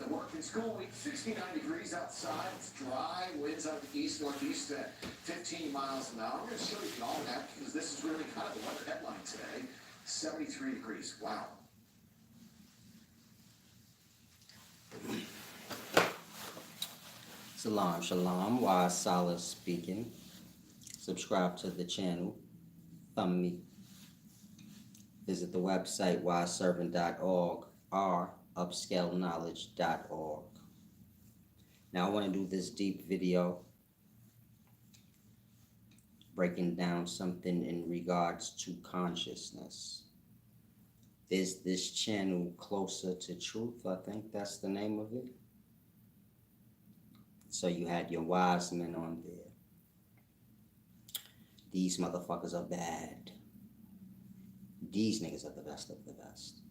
Work and school week, 69 degrees outside. It's dry. Winds out of the east, northeast at 15 miles an hour. I'm going to show you all that because this is really kind of the weather headline today. 73 degrees. Wow. Shalom, shalom. Wise Salah speaking. Subscribe to the channel. Thumb me. Visit the website wiseservant.org or upscaleknowledge.org. Now I want to do this deep video breaking down something in regards to consciousness. Is this channel closer to truth? I think that's the name of it. So you had your wise men on there. These motherfuckers are bad. These niggas are the best of the best.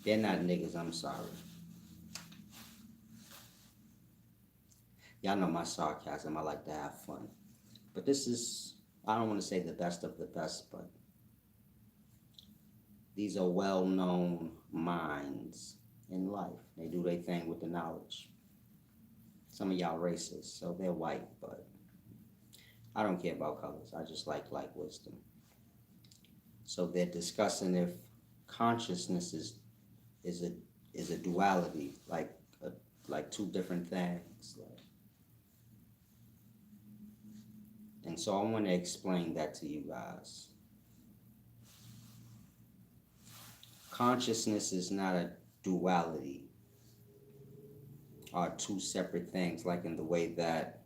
They're not niggas, I'm sorry. Y'all know my sarcasm, I like to have fun. But this is, I don't want to say the best of the best, but these are well-known minds in life. They do their thing with the knowledge. Some of y'all racist, so they're white, but I don't care about colors. I just like wisdom. So they're discussing if consciousness is a duality, like two different things. And so I want to explain that to you guys. Consciousness is not a duality or two separate things, like in the way that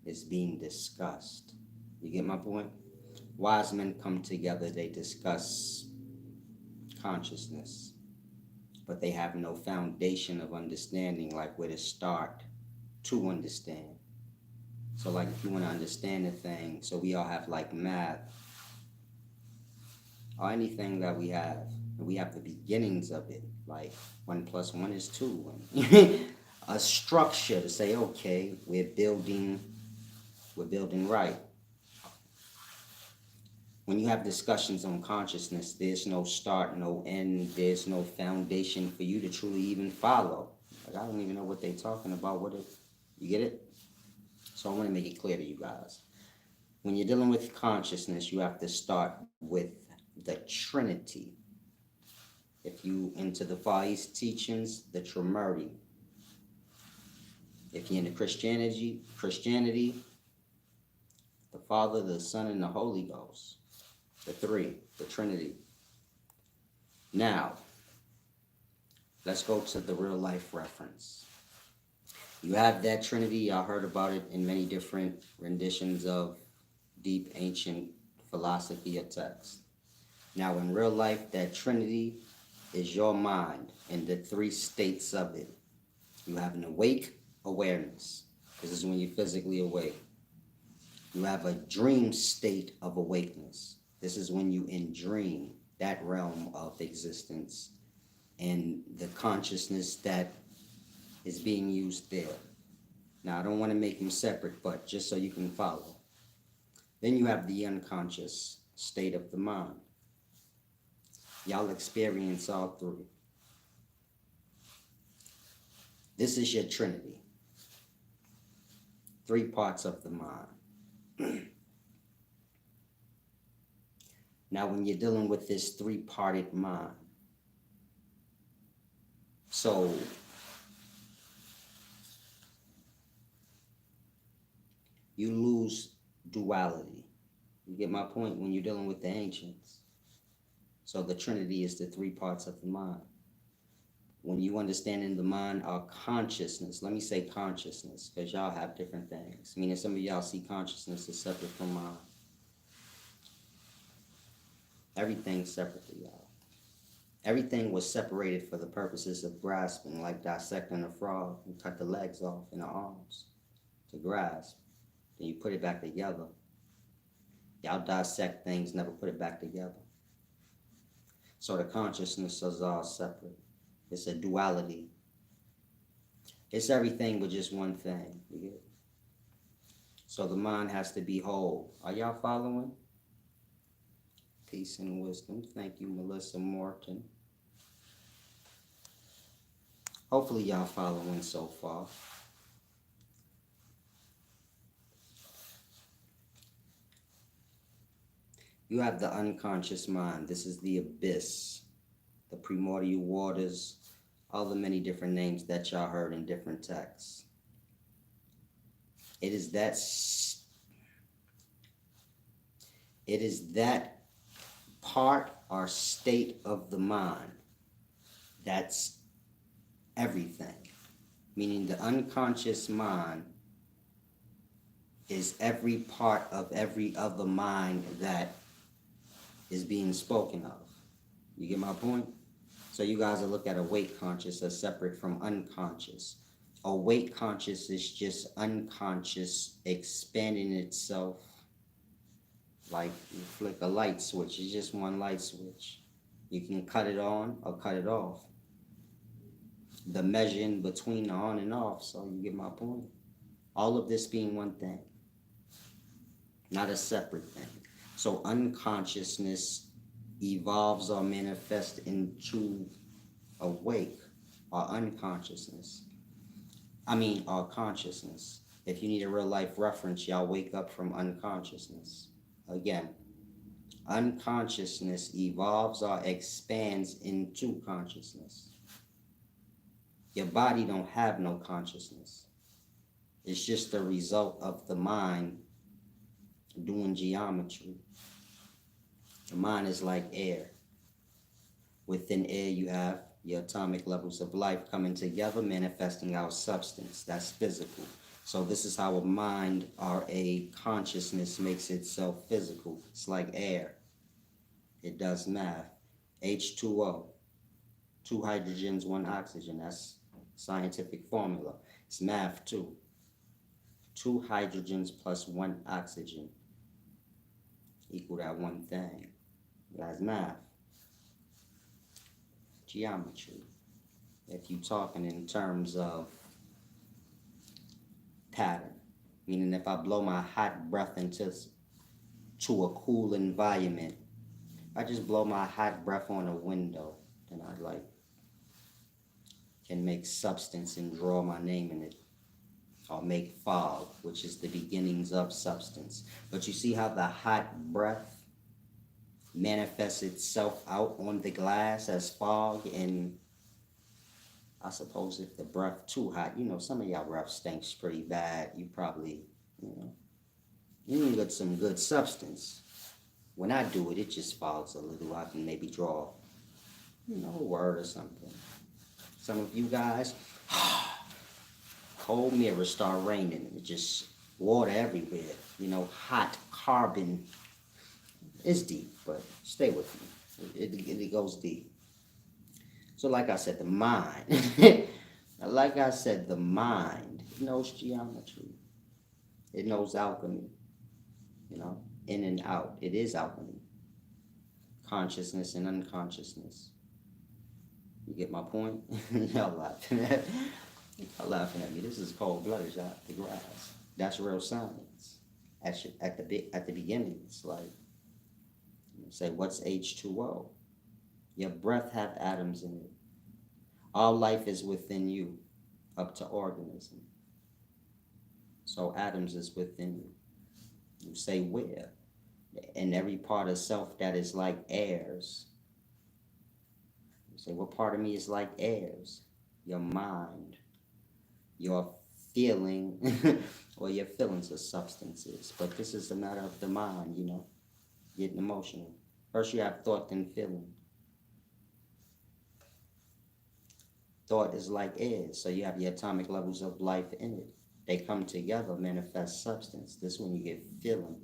is being discussed. You get my point? Wise men come together, they discuss consciousness, but they have no foundation of understanding, like where to start to understand. So like if you want to understand a thing, so we all have like math or anything that we have the beginnings of it, like 1 + 1 is 2. A structure to say, okay, we're building right. When you have discussions on consciousness, there's no start, no end, there's no foundation for you to truly even follow. Like, I don't even know what they're talking about. You get it? So I want to make it clear to you guys. When you're dealing with consciousness, you have to start with the trinity. If you into the Far East teachings, the trinity. If you're into Christianity, the Father, the Son, and the Holy Ghost. The three, the Trinity. Now, let's go to the real life reference. You have that Trinity. Y'all heard about it in many different renditions of deep ancient philosophy or text. Now, in real life, that Trinity is your mind and the three states of it. You have an awake awareness. This is when you're physically awake. You have a dream state of awakeness. This is when you in dream, that realm of existence and the consciousness that is being used there. Now, I don't want to make them separate, but just so you can follow. Then you have the unconscious state of the mind. Y'all experience all three. This is your Trinity. 3 parts of the mind. Now, when you're dealing with this 3-parted mind, so you lose duality. You get my point when you're dealing with the ancients. So the Trinity is the 3 parts of the mind. When you understand in the mind our consciousness, let me say consciousness, because y'all have different things. Meaning some of y'all see consciousness as separate from mind. Everything's separately, y'all. Everything was separated for the purposes of grasping, like dissecting a frog. You cut the legs off and the arms to grasp. Then you put it back together. Y'all dissect things, never put it back together. So the consciousness is all separate. It's a duality. It's everything with just one thing. You get it? So the mind has to be whole. Are y'all following? Peace and wisdom. Thank you, Melissa Morton. Hopefully y'all following so far. You have the unconscious mind. This is the abyss, the primordial waters, all the many different names that y'all heard in different texts. It is that part or state of the mind that's everything. Meaning the unconscious mind is every part of every other mind that is being spoken of. You get my point? So you guys will look at awake conscious as separate from unconscious. Awake conscious is just unconscious expanding itself like you flick a light switch. It's just one light switch. You can cut it on or cut it off. The measure in between the on and off, so you get my point. All of this being one thing, not a separate thing. So unconsciousness evolves or manifests into awake or unconsciousness. Or consciousness. If you need a real life reference, y'all wake up from unconsciousness. Again, unconsciousness evolves or expands into consciousness. Your body don't have no consciousness. It's just a result of the mind doing geometry. The mind is like air. Within air, you have your atomic levels of life coming together, manifesting out substance. That's physical. So this is how a mind or a consciousness makes itself physical. It's like air. It does math. H2O. 2 hydrogens, 1 oxygen. That's scientific formula. It's math too. 2 hydrogens plus 1 oxygen equal that one thing. That's math. Geometry. If you're talking in terms of pattern, meaning if I blow my hot breath into a cool environment, I just blow my hot breath on a window, then I can make substance and draw my name in it. Or make fog, which is the beginnings of substance. But you see how the hot breath manifests itself out on the glass as fog, and I suppose if the breath too hot, some of y'all breath stinks pretty bad. You probably, you need get some good substance. When I do it, it just fogs a little. I can maybe draw, a word or something. Some of you guys, cold mirrors start raining. It's just water everywhere. Hot carbon. It's deep, but stay with me. It goes deep. So like I said, the mind. The mind knows geometry. It knows alchemy. In and out. It is alchemy. Consciousness and unconsciousness. You get my point? Y'all laughing at me. This is cold-blooded, y'all. The grass. That's real science. At the beginning, it's like, say, what's H2O? Your breath have atoms in it. All life is within you, up to organism. So atoms is within you. You say where? In every part of self that is like airs. You say, what part of me is like airs? Your mind. Your feeling, or your feelings of substances. But this is a matter of the mind, getting emotional. First you have thought, then feeling. Thought is like air, so you have your atomic levels of life in it. They come together, manifest substance. This is when you get feeling.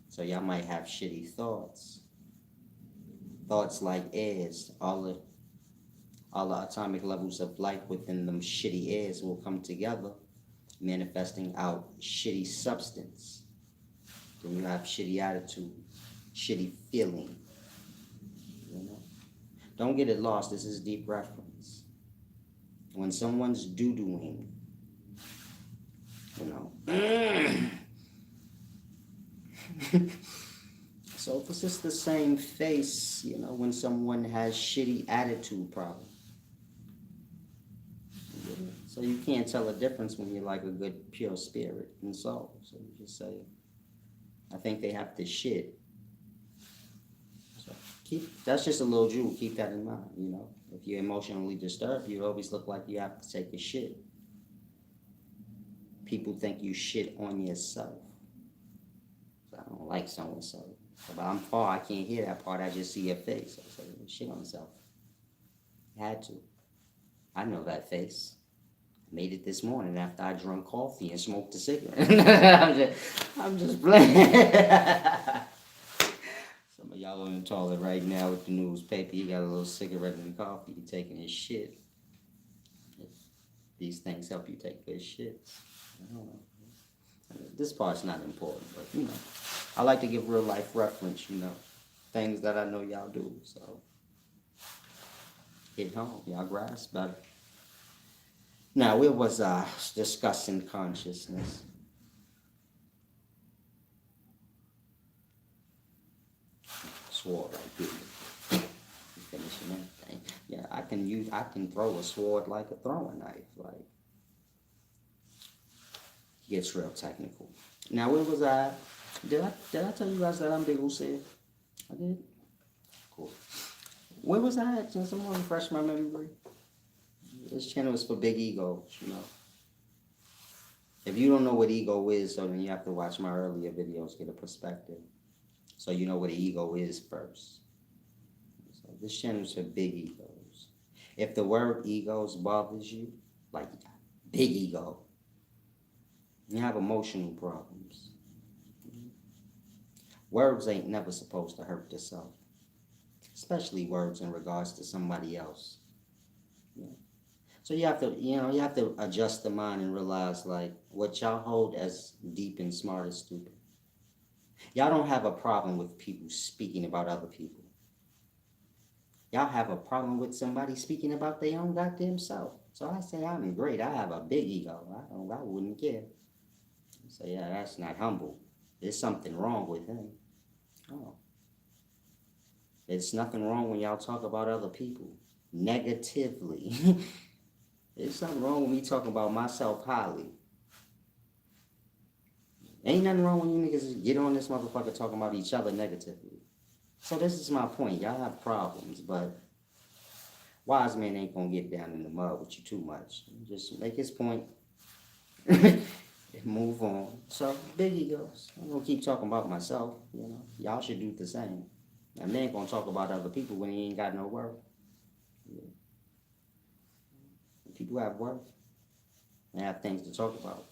So y'all might have shitty thoughts. Thoughts like airs. All the atomic levels of life within them shitty airs will come together, manifesting out shitty substance. Then you have shitty attitude, shitty feeling. Don't get it lost. This is deep reference. When someone's doo-dooing, So this is the same face, when someone has shitty attitude problem. So you can't tell a difference when you're like a good, pure spirit and soul. So you just say, I think they have to shit. So that's just a little jewel. Keep that in mind, you know. If you're emotionally disturbed, you always look like you have to take a shit. People think you shit on yourself. So I don't like so-and-so. But I'm far, I can't hear that part. I just see your face. I say, shit on myself. Had to. I know that face. I made it this morning after I drank coffee and smoked a cigarette. I'm just playing. Some of y'all on the toilet right now with the newspaper. You got a little cigarette and coffee. You taking his shit. These things help you take good shits. I don't know. This part's not important, but you know, I like to give real life reference, you know, things that I know y'all do, so hit home, y'all grasp better. Now, it was discussing consciousness. Sword right here. Finishing everything. Yeah, I can throw a sword like a throwing knife, like. Gets real technical. Now, where was I? Did I tell you guys that I'm Big Usaid? I did? Cool. Where was I at? Can someone refresh my memory? This channel is for big egos, you know. If you don't know what ego is, so then you have to watch my earlier videos, get a perspective. So you know what an ego is first. So this channel is for big egos. If the word egos bothers you, like big ego, you have emotional problems. Words ain't never supposed to hurt the self, especially words in regards to somebody else. Yeah. So you have to adjust the mind and realize like what y'all hold as deep and smart is stupid. Y'all don't have a problem with people speaking about other people. Y'all have a problem with somebody speaking about their own goddamn self. So I say I'm great. I have a big ego. I wouldn't care. So yeah, that's not humble. There's something wrong with him. Oh. There's nothing wrong when y'all talk about other people negatively. There's something wrong with me talking about myself highly. Ain't nothing wrong when you niggas get on this motherfucker talking about each other negatively. So this is my point. Y'all have problems, but wise man ain't gonna get down in the mud with you too much. Just make his point. Move on. So big egos. I'm gonna keep talking about myself, you know. Y'all should do the same. A man gonna talk about other people when he ain't got no worth. Yeah. People have worth. They have things to talk about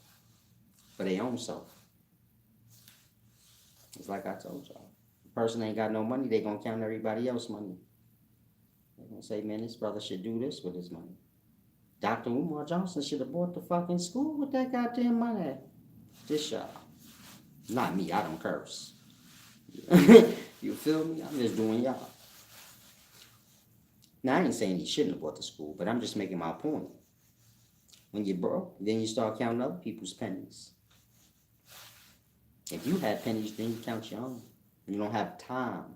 for their own self. It's like I told y'all. If a person ain't got no money, they gonna count everybody else's money. They gonna say, man, this brother should do this with his money. Dr. Umar Johnson should have bought the fucking school with that goddamn money. This y'all. Not me, I don't curse. You feel me? I'm just doing y'all. Now, I ain't saying he shouldn't have bought the school, but I'm just making my point. When you're broke, then you start counting other people's pennies. If you had pennies, then you count your own. You don't have time.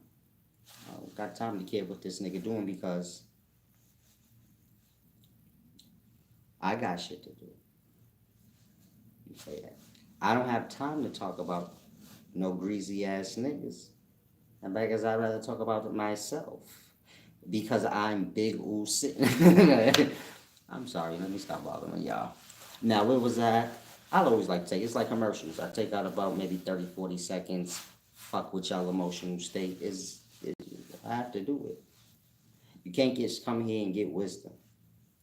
I don't got time to care what this nigga doing because I got shit to do. You say that. I don't have time to talk about no greasy ass niggas. And because I'd rather talk about myself. Because I'm big Usaid. I'm sorry, let me stop bothering y'all. Now, where was that? I'll always like to take, it's like commercials. I take out about maybe 30, 40 seconds. Fuck with y'all emotional state. I have to do it. You can't just come here and get wisdom.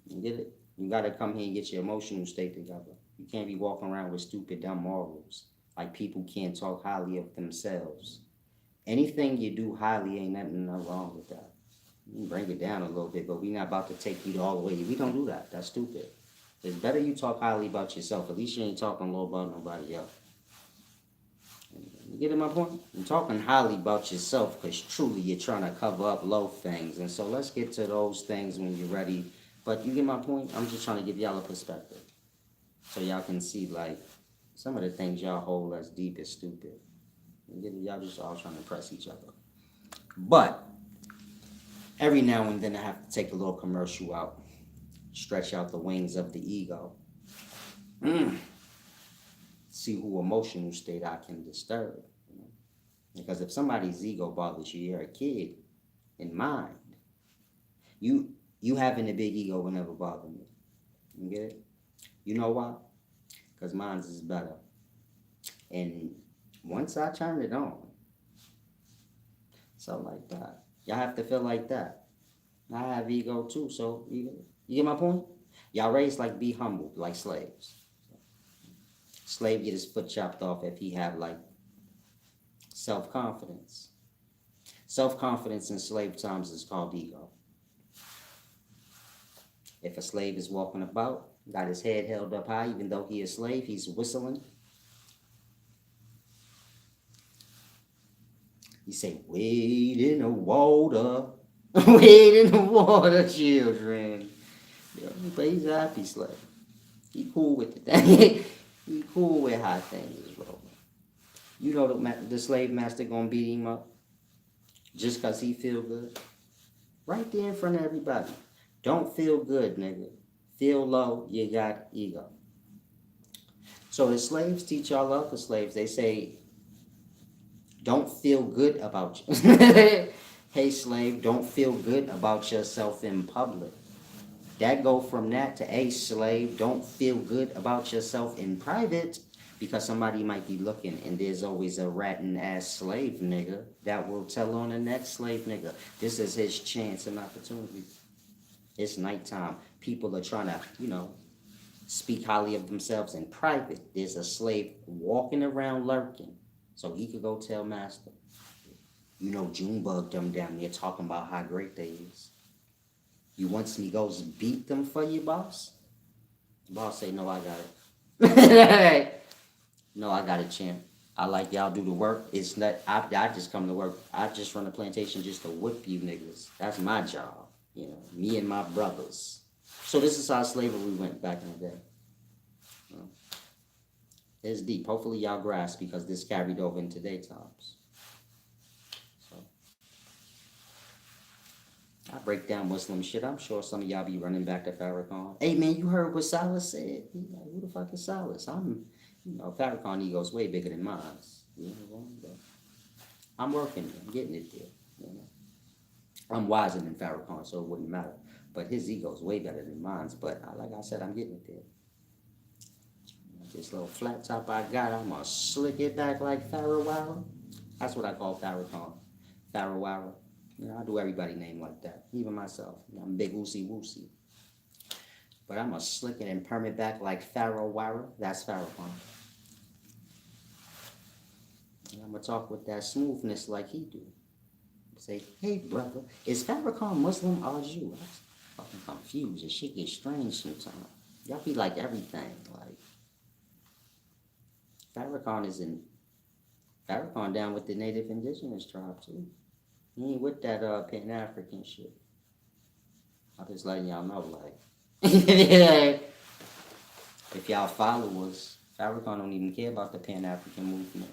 You get it? You gotta come here and get your emotional state together. You can't be walking around with stupid, dumb morals. Like people can't talk highly of themselves. Anything you do highly ain't nothing wrong with that. You can bring it down a little bit, but we're not about to take you all the way. We don't do that. That's stupid. It's better you talk highly about yourself. At least you ain't talking low about nobody else. You get my point? I'm talking highly about yourself because truly you're trying to cover up low things. And so let's get to those things when you're ready. But you get my point? I'm just trying to give y'all a perspective. So y'all can see, like, some of the things y'all hold as deep as stupid. You get it? Y'all just all trying to impress each other. But every now and then I have to take a little commercial out Stretch out the wings of the ego. See who emotional state I can disturb. You know? Because if somebody's ego bothers you, you're a kid in mind. You having a big ego will never bother me. You get it? You know why? Because mine's is better. And once I turn it on, so like that. Y'all have to feel like that. I have ego too, so you get my point? Y'all raised like be humble, like slaves. Slave get his foot chopped off if he have like self-confidence. Self-confidence in slave times is called ego. If a slave is walking about, got his head held up high, even though he is a slave, he's whistling. He say, wade in the water, wade in the water, children. But he's a happy slave. He cool with the thing. He cool with how things is rolling. You know the slave master gonna beat him up just cause he feel good. Right there in front of everybody. Don't feel good, nigga. Feel low, you got ego. So the slaves teach all other slaves. They say, don't feel good about you. Hey slave, don't feel good about yourself in public. That go from that to, hey slave, don't feel good about yourself in private, because somebody might be looking, and there's always a ratting ass slave nigga that will tell on the next slave nigga. This is his chance and opportunity. It's nighttime. People are trying to, speak highly of themselves in private. There's a slave walking around lurking, so he could go tell master. Junebug them down there talking about how great they is. You want me goes beat them for you, boss? The boss say, no, I got it. No, I got it, champ. I like y'all do the work. It's not, I just come to work. I just run a plantation just to whip you niggas. That's my job. Me and my brothers. So this is how slavery went back in the day. It's deep. Hopefully y'all grasp, because this carried over in today's times. So I break down Muslim shit. I'm sure some of y'all be running back to Farrakhan. Hey man, you heard what Silas said? Who the fuck is Silas? Farrakhan ego's way bigger than mine. But I'm working. I'm getting it there. I'm wiser than Farrakhan, so it wouldn't matter. But his ego's way better than mine. But like I said, I'm getting it there. This little flat top I got, I'm gonna slick it back like Farrakhan. That's what I call Farrakhan. Farrakhan. I do everybody name like that, even myself. I'm big woosy woosy. But I'm gonna slick it and perm it back like Farrakhan. That's Farrakhan. And I'm gonna talk with that smoothness like he do. Say, hey brother, is Farrakhan Muslim or Jew? I'm fucking confused. This shit gets strange sometimes. Y'all be like everything. Like Farrakhan down with the native indigenous tribe too. He ain't with that pan-African shit. I'm just letting y'all know, like if y'all followers, Farrakhan don't even care about the pan-African movement.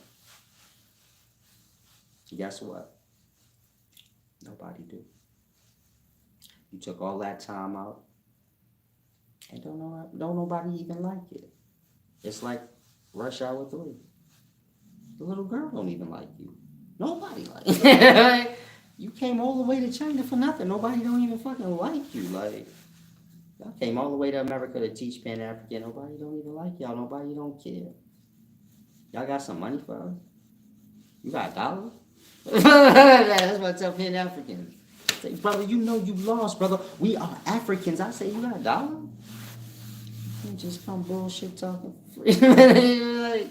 Guess what? Nobody do. You took all that time out, and don't nobody even like it. It's like Rush Hour 3. The little girl don't even like you. Nobody like you. You came all the way to China for nothing. Nobody don't even fucking like you. Like, y'all came all the way to America to teach Pan-African. Nobody don't even like y'all. Nobody don't care. Y'all got some money for us? You got $1? That's what I tell Pan-Africans. Say, brother, you lost, brother. We are Africans. I say, you got $1? You can't just come bullshit talking free. Like,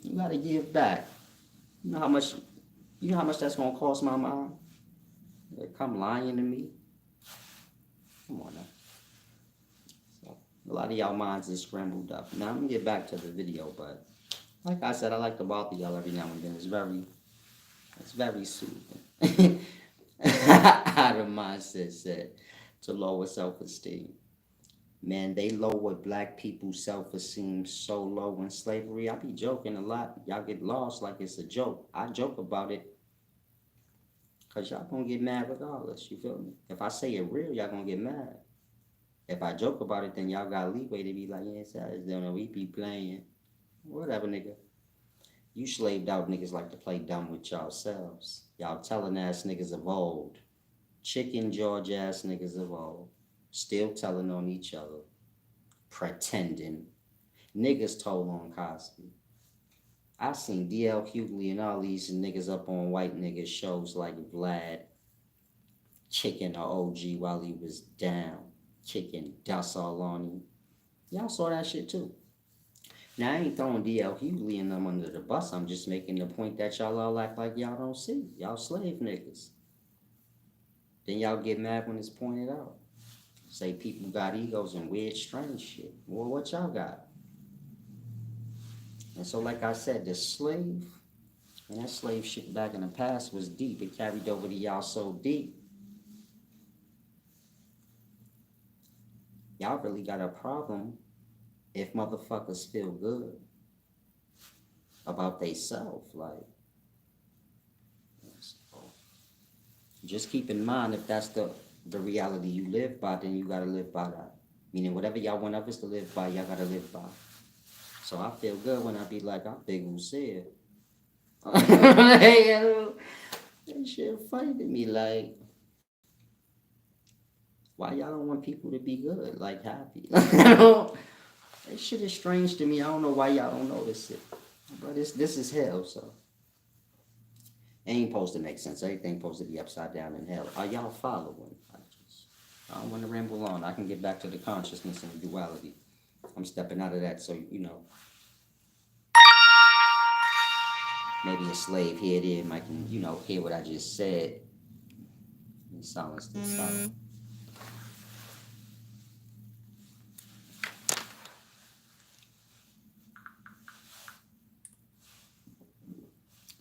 you gotta give back. You know how much that's gonna cost my mom? Come lying to me. Come on now. So, a lot of y'all minds is scrambled up. Now I'm gonna get back to the video, but like I said, I like to bother y'all every now and then. It's very soothing. How the mindset said to lower self-esteem. Man, they lowered black people's self-esteem so low in slavery. I be joking a lot. Y'all get lost like it's a joke. I joke about it because y'all gonna get mad regardless. You feel me? If I say it real, y'all gonna get mad. If I joke about it, then y'all got leeway to be like, yeah, we be playing. Whatever, nigga. You slaved out niggas like to play dumb with yourselves. Y'all telling ass niggas of old. Chicken George ass niggas of old. Still telling on each other. Pretending. Niggas told on Cosby. I seen D.L. Hughley and all these niggas up on white niggas shows like Vlad kicking a OG while he was down, kicking dust all on him. Y'all saw that shit too. Now, I ain't throwing D.L. Hughley and them under the bus. I'm just making the point that y'all all act like y'all don't see. Y'all slave niggas. Then y'all get mad when it's pointed out. Say people got egos and weird, strange shit. Well, what y'all got? And so, like I said, the slave, and that slave shit back in the past was deep. It carried over to y'all so deep. Y'all really got a problem if motherfuckers feel good about they self. Like, just keep in mind, if that's the reality you live by, then you gotta live by that. Meaning whatever y'all want others to live by, y'all gotta live by. So I feel good when I be like, I'm big who said. That shit funny to me, like, why y'all don't want people to be good, like happy? That shit is strange to me. I don't know why y'all don't notice it. But this is hell, so. It ain't supposed to make sense. Everything supposed to be upside down in hell. Are y'all following? I don't want to ramble on. I can get back to the consciousness and the duality. I'm stepping out of that, so, you know. Maybe a slave here, there, might can, you know, hear what I just said. And silence the silence.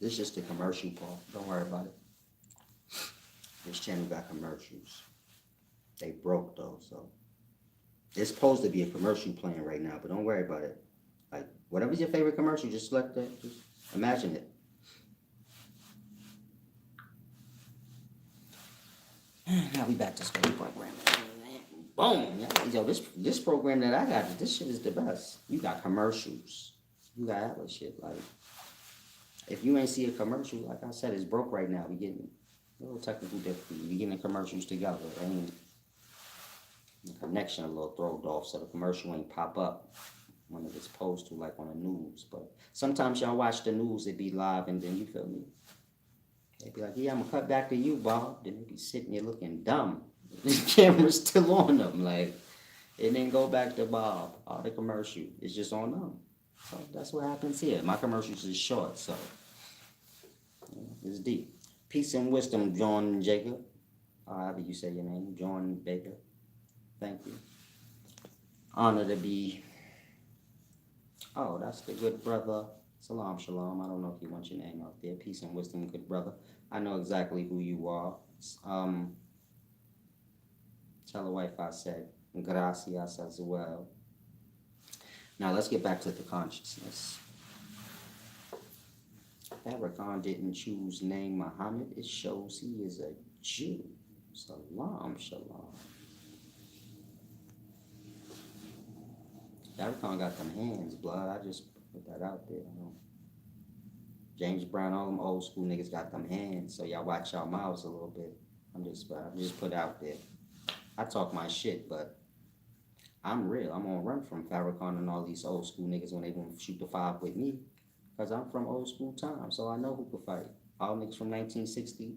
This is just a commercial, Paul. Don't worry about it. This channel got commercials. They broke though, so it's supposed to be a commercial playing right now, but don't worry about it. Like, whatever's your favorite commercial, just select that. Just imagine it. Now we back to study program. Boom! Yo, this program that I got, this shit is the best. You got commercials. You got other shit. Like, if you ain't see a commercial, like I said, it's broke right now. We getting a little technical difficulty. We getting the commercials together. And the connection a little thrown off, so the commercial ain't pop up when it's supposed to, like on the news. But sometimes y'all watch the news, it be live, and then you feel me. They be like, yeah, I'm gonna cut back to you, Bob. Then they be sitting there looking dumb. The camera's still on them, like it didn't go back to Bob. All the commercial is just on them. So that's what happens here. My commercials is short, so yeah, it's deep. Peace and wisdom, John Jacob. However you say your name, John Baker. Thank you. Honor to be. Oh, that's the good brother. Salam, shalom. I don't know if you want your name out there. Peace and wisdom, good brother. I know exactly who you are. Tell the wife I said gracias as well. Now let's get back to the consciousness. Farrakhan didn't choose name Muhammad. It shows he is a Jew. Salam, shalom. Farrakhan got them hands, blood. I just put that out there. You know. James Brown, all them old school niggas got them hands. So y'all watch y'all mouths a little bit. I'm just put out there. I talk my shit, but I'm real. I'm gonna run from Farrakhan and all these old school niggas when they gonna shoot the 5 with me. Because I'm from old school time, so I know who could fight. All niggas from 1960.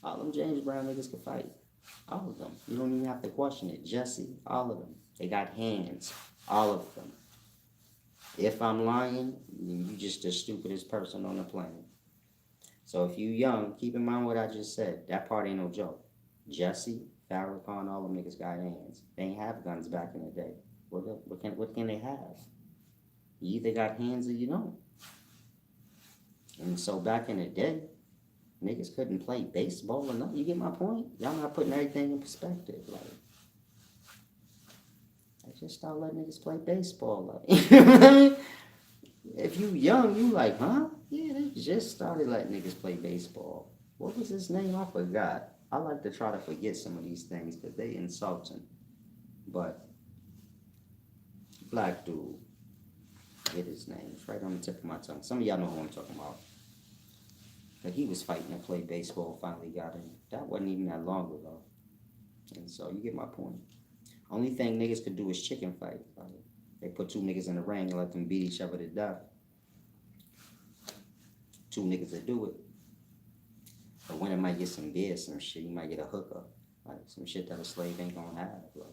All them James Brown niggas could fight. All of them. You don't even have to question it. Jesse, all of them. They got hands. All of them. If I'm lying, you just the stupidest person on the planet. So if you young, keep in mind what I just said. That part ain't no joke. Jesse, Farrakhan, all them niggas got hands. They ain't have guns back in the day. What can they have? You either got hands or you don't. And so back in the day, niggas couldn't play baseball or nothing. You get my point? Y'all not putting everything in perspective. Like, I just start letting niggas play baseball. Like, if you young, you like, huh? Yeah, they just started letting niggas play baseball. What was his name? I forgot. I like to try to forget some of these things because they insulting. But black dude, get his name, it's right on the tip of my tongue. Some of y'all know who I'm talking about. But he was fighting to play baseball, finally got in. That wasn't even that long ago. And so you get my point. Only thing niggas could do is chicken fight. Like, they put two niggas in the ring and let them beat each other to death. Two niggas that do it. The winner might get some beer, some shit. You might get a hooker. Like some shit that a slave ain't gonna have. Like.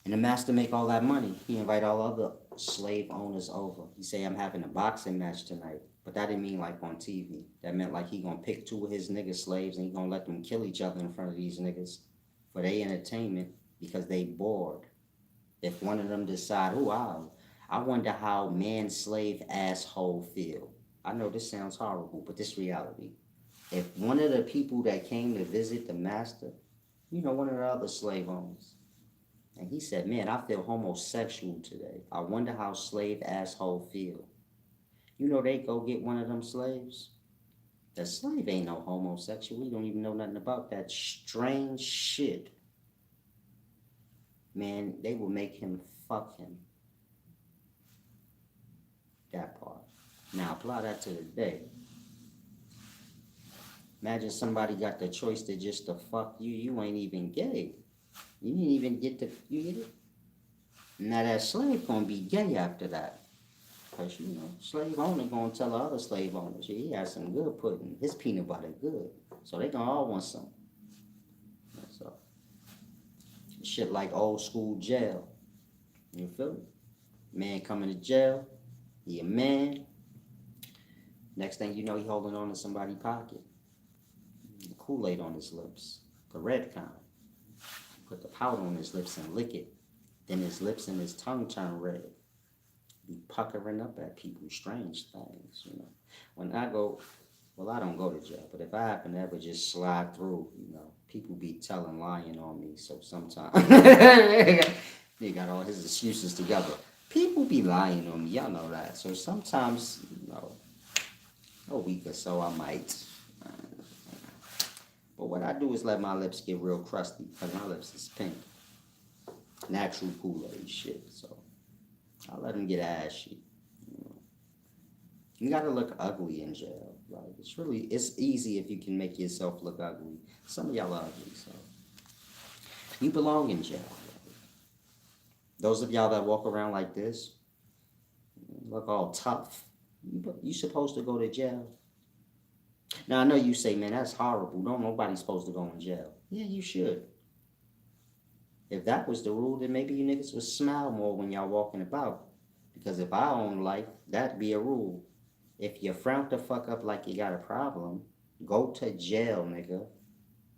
And the master make all that money. He invite all other slave owners over. He say, I'm having a boxing match tonight. But that didn't mean like on TV. That meant like he gonna pick two of his nigga slaves and he gonna let them kill each other in front of these niggas for their entertainment because they bored. If one of them decide, I wonder how man-slave asshole feel. I know this sounds horrible, but this reality. If one of the people that came to visit the master, one of the other slave owners, and he said, man, I feel homosexual today. I wonder how slave asshole feel. They go get one of them slaves. The slave ain't no homosexual. We don't even know nothing about that strange shit. Man, they will make him fuck him. That part. Now apply that to the day. Imagine somebody got the choice to just to fuck you. You ain't even gay. You didn't even get you get it? Now that slave gonna be gay after that. Because, slave owner gonna tell the other slave owners, he has some good pudding. His peanut butter good. So they gonna all want some. So, shit like old school jail. You feel me? Man coming to jail. He a man. Next thing you know, he holding on to somebody's pocket. The Kool-Aid on his lips. The red kind. Put the powder on his lips and lick it. Then his lips and his tongue turn red. Be puckering up at people, strange things, When I go, I don't go to jail, but if I happen to ever just slide through, people be lying on me, so sometimes, they got all his excuses together. People be lying on me, y'all know that, so sometimes, a week or so I might, but what I do is let my lips get real crusty, because my lips is pink. Natural Kool-Aid shit, so. I let them get ashy. You gotta look ugly in jail. Like it's easy if you can make yourself look ugly. Some of y'all are ugly, so you belong in jail. Those of y'all that walk around like this, look all tough. You supposed to go to jail. Now I know you say, man, that's horrible. Nobody's supposed to go in jail. Yeah, you should. If that was the rule, then maybe you niggas would smile more when y'all walking about. Because if I own life, that'd be a rule. If you frown the fuck up like you got a problem, go to jail, nigga.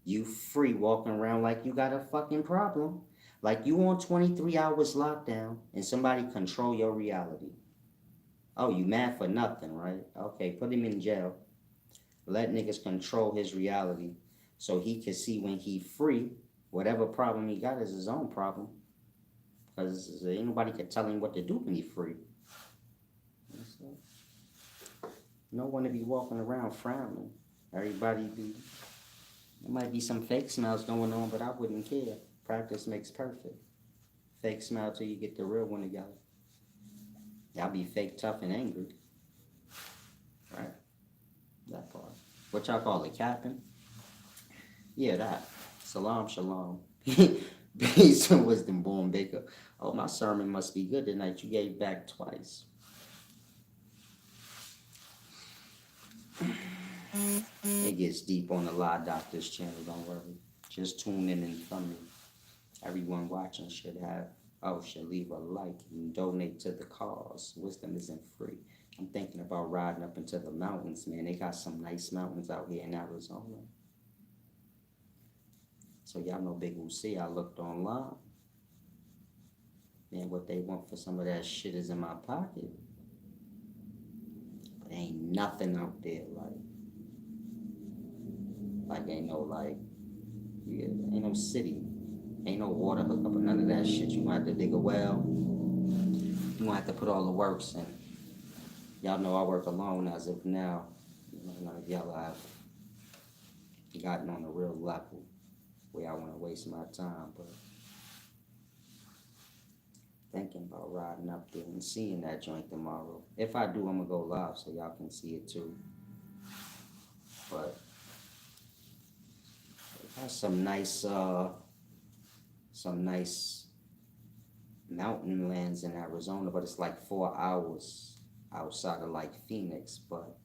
You free walking around like you got a fucking problem. Like you on 23 hours lockdown and somebody control your reality. Oh, you mad for nothing, right? Okay, put him in jail. Let niggas control his reality so he can see when he free. Whatever problem he got is his own problem. Because ain't nobody can tell him what to do when he free. No one to be walking around frowning. Everybody there might be some fake smiles going on, but I wouldn't care. Practice makes perfect. Fake smile till you get the real one together. Y'all be fake tough and angry. Right? That part. What y'all call it, capping? Yeah, that. Salam, shalom. Peace and wisdom, born Baker. Oh, my sermon must be good tonight. You gave back twice. It gets deep on the Lie Doctors channel, don't worry. Just tune in and from me. Everyone watching should leave a like and donate to the cause. Wisdom isn't free. I'm thinking about riding up into the mountains, man. They got some nice mountains out here in Arizona. So y'all know Big Uzi, I looked online. Man, what they want for some of that shit is in my pocket. But ain't nothing out there ain't no city. Ain't no water hookup or none of that shit. You gonna have to dig a well. You gonna have to put all the works in. Y'all know I work alone as of now. None of y'all have gotten on a real level where I want to waste my time, but thinking about riding up there and seeing that joint tomorrow. If I do, I'm gonna go live so y'all can see it too. But it has some nice mountain lands in Arizona, but it's like 4 hours outside of like Phoenix. But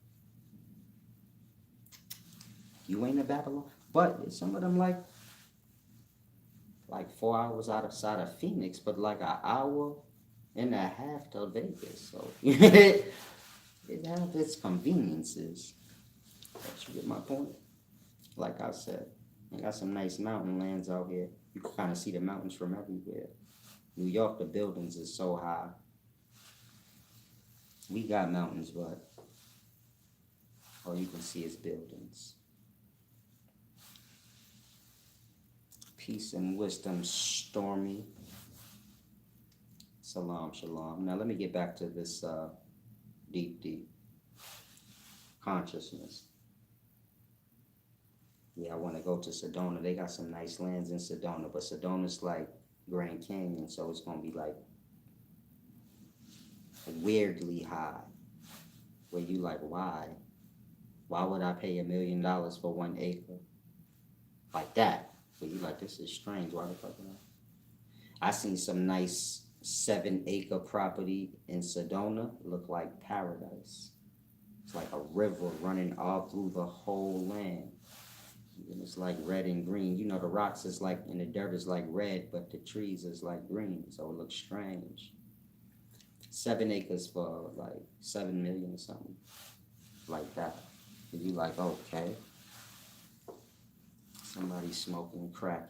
you ain't a Babylon. But some of them like 4 hours outside of Phoenix, but like an hour and a half to Vegas. So it has its conveniences. But you get my point? Like I said, I got some nice mountain lands out here. You can kind of see the mountains from everywhere. New York, the buildings is so high. We got mountains, but all you can see is buildings. Peace and wisdom, Stormy. Salam, shalom. Now let me get back to this deep consciousness. Yeah, I want to go to Sedona. They got some nice lands in Sedona, but Sedona's like Grand Canyon, so it's gonna be like weirdly high. Where you like, why? Why would I pay $1 million for 1 acre? Like that. But you like, this is strange. Why the fuck not? I seen some nice 7-acre property in Sedona. Look like paradise. It's like a river running all through the whole land. And it's like red and green. You know, the rocks is like, and the dirt is like red, but the trees is like green. So it looks strange. 7 acres for like 7 million or something. Like that. And you like, okay. Somebody smoking crack.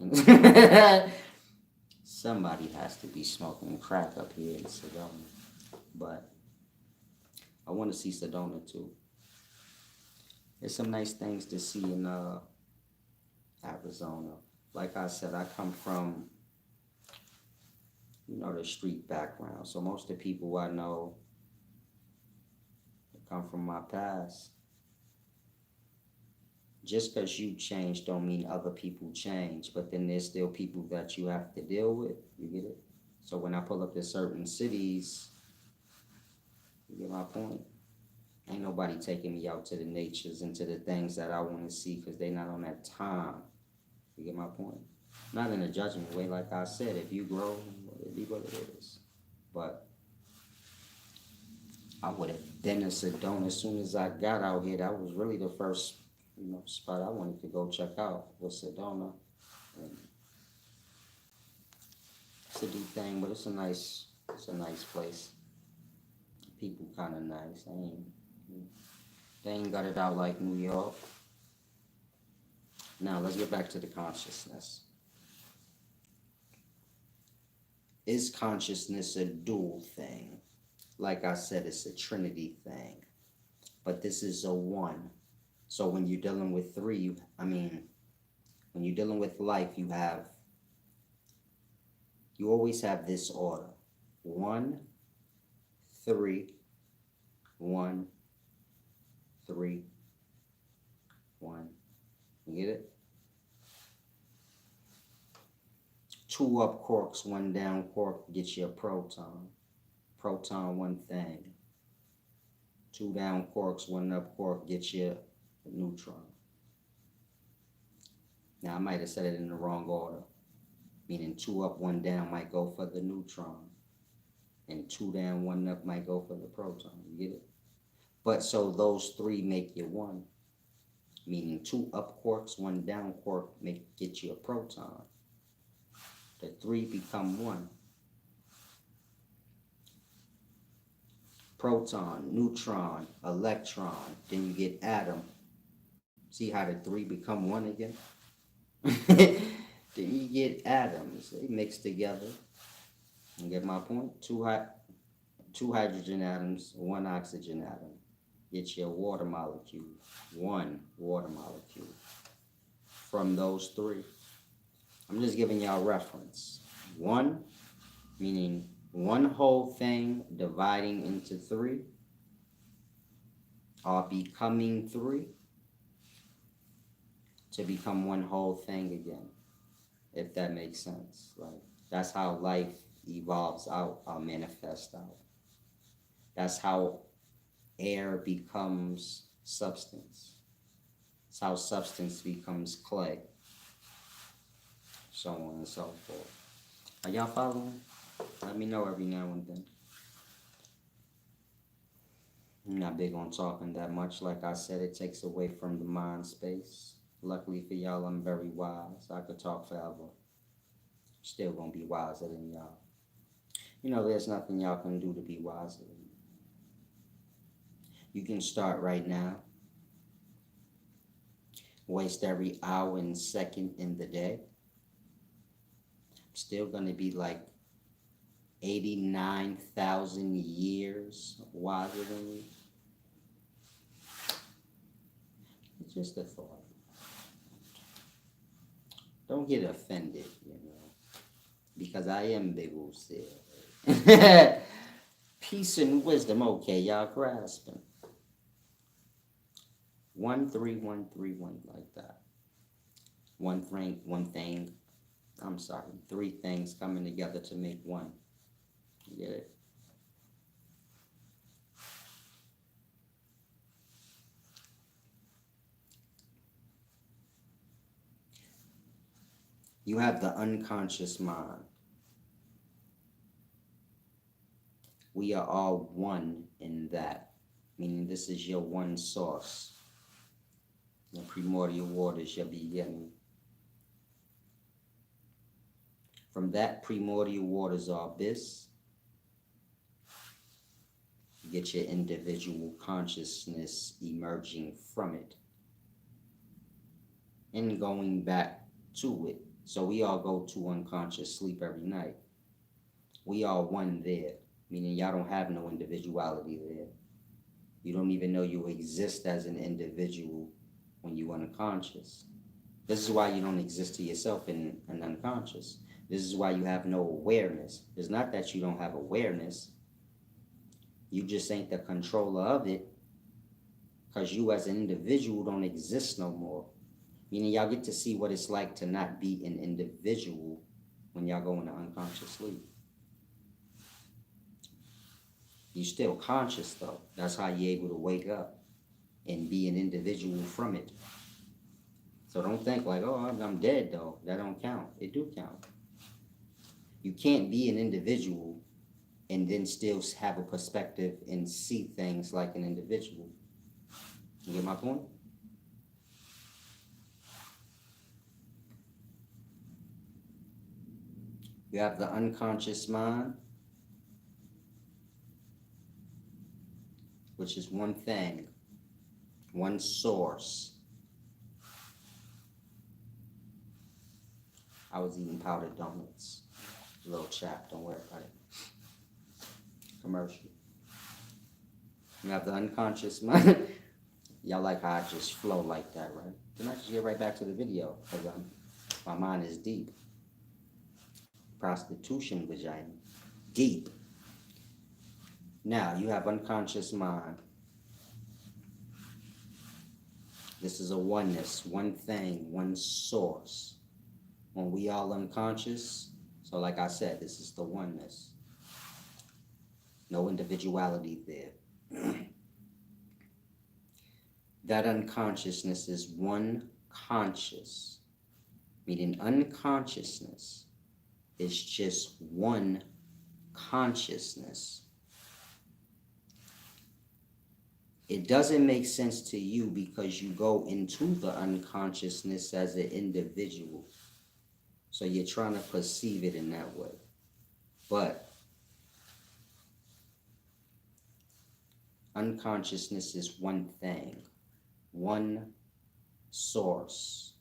Somebody has to be smoking crack up here in Sedona. But I want to see Sedona too. There's some nice things to see in Arizona. Like I said, I come from, the street background. So most of the people I know come from my past. Just because you change don't mean other people change, but then there's still people that you have to deal with. You get it? So when I pull up to certain cities, you get my point? Ain't nobody taking me out to the natures and to the things that I want to see because they not on that time. You get my point? Not in a judgment way, like I said. If you grow, it be what it is. But I would have been in Sedona as soon as I got out here. That was really the first spot I wanted to go check out was Sedona. And it's a deep thing, but it's a nice place. People kind of nice. They ain't got it out like New York. Now let's get back to the consciousness. Is consciousness a dual thing? Like I said, it's a trinity thing, but this is a one. So when you're dealing with three, when you're dealing with life, you always have this order. 1, 3, 1, 3, 1. You get it? 2 up quarks, 1 down quark gets you a proton. Proton, 1 thing. 2 down quarks, 1 up quark gets you a neutron. Now I might have said it in the wrong order. Meaning 2 up, 1 down might go for the neutron. And 2 down, 1 up might go for the proton. You get it? But so those 3 make you 1. Meaning 2 up quarks, 1 down quark get you a proton. The 3 become 1. Proton, neutron, electron, then you get atom. See how the 3 become 1 again? Then you get atoms. They mix together. You get my point? 2 hydrogen atoms, 1 oxygen atom. Get your water molecule. 1 water molecule. From those 3. I'm just giving y'all reference. 1, meaning 1 whole thing dividing into 3, or becoming 3, to become 1 whole thing again, if that makes sense. Like, that's how life evolves out or manifests out. That's how air becomes substance. It's how substance becomes clay. So on and so forth. Are y'all following? Let me know every now and then. I'm not big on talking that much. Like I said, it takes away from the mind space. Luckily for y'all, I'm very wise. I could talk forever. Still gonna be wiser than y'all. You know, there's nothing y'all can do to be wiser than me. You can start right now. Waste every hour and second in the day. I'm still gonna be like 89,000 years wiser than you. It's just a thought. Don't get offended, you know, because I am big old still. Peace and wisdom, okay, y'all grasping. 13131 like that. Three things coming together to make one. You get it? You have the unconscious mind. We are all one in that, meaning this is your one source. The primordial waters your beginning. From that primordial waters or abyss, you get your individual consciousness emerging from it and going back to it. So we all go to unconscious sleep every night. We are one there, meaning y'all don't have no individuality there. You don't even know you exist as an individual when you're unconscious. This is why you don't exist to yourself in an unconscious. This is why you have no awareness. It's not that you don't have awareness. You just ain't the controller of it, because you as an individual don't exist no more. Meaning y'all get to see what it's like to not be an individual when y'all go into unconscious sleep. You're still conscious though. That's how you're able to wake up and be an individual from it. So don't think like, oh, I'm dead though. That don't count. It do count. You can't be an individual and then still have a perspective and see things like an individual. You get my point? You have the unconscious mind, which is one thing, one source. I was eating powdered donuts. A little chap, don't worry about it. Commercial. You have the unconscious mind. Y'all like how I just flow like that, right? Then I just get right back to the video, because my mind is deep. Prostitution vagina. Deep. Now, you have unconscious mind. This is a oneness, one thing, one source. When we all unconscious, so like I said, this is the oneness. No individuality there. That unconsciousness is one conscious, meaning unconsciousness is just one consciousness. It doesn't make sense to you because you go into the unconsciousness as an individual. So you're trying to perceive it in that way. But unconsciousness is one thing, one source,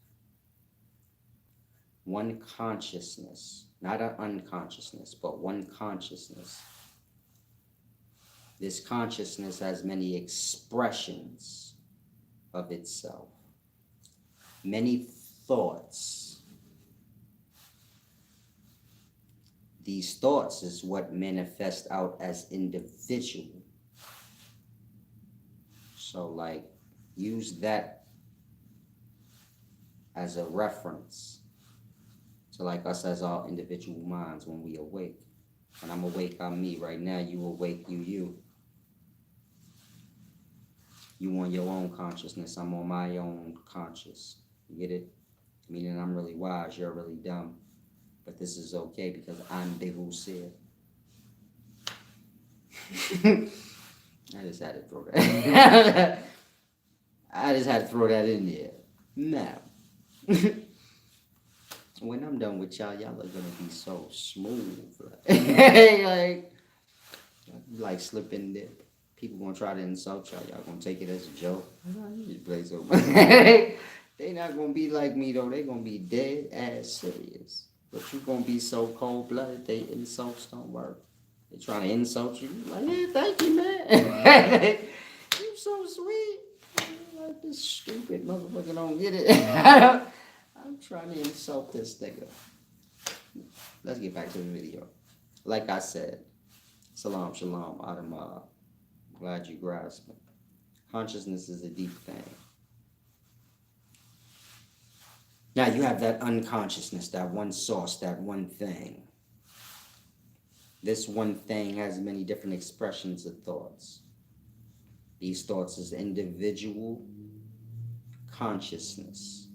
one consciousness, not an unconsciousness, but one consciousness. This consciousness has many expressions of itself, many thoughts. These thoughts is what manifest out as individual. So like, use that as a reference to like us as our individual minds when we awake. And I'm awake, I'm me. Right now, you awake, you. You on your own consciousness, I'm on my own conscious. You get it? Meaning I'm really wise, you're really dumb. But this is okay because I'm Bihu Seer. I just had to throw that. I just had to throw that in there. Now, when I'm done with y'all are gonna be so smooth. Like slipping dip. People gonna try to insult y'all gonna take it as a joke. You play so much. They not gonna be like me though. They gonna be dead ass serious. But you gonna be so cold blooded. They insults don't work. They trying to insult you. Like, yeah, thank you, man. You so sweet. Like this stupid motherfucker don't get it. I'm trying to insult this nigga. Let's get back to the video. Like I said, salam shalom, Adamah. Glad you grasped it. Consciousness is a deep thing. Now you have that unconsciousness, that one source, that one thing. This one thing has many different expressions of thoughts. These thoughts is individual consciousness.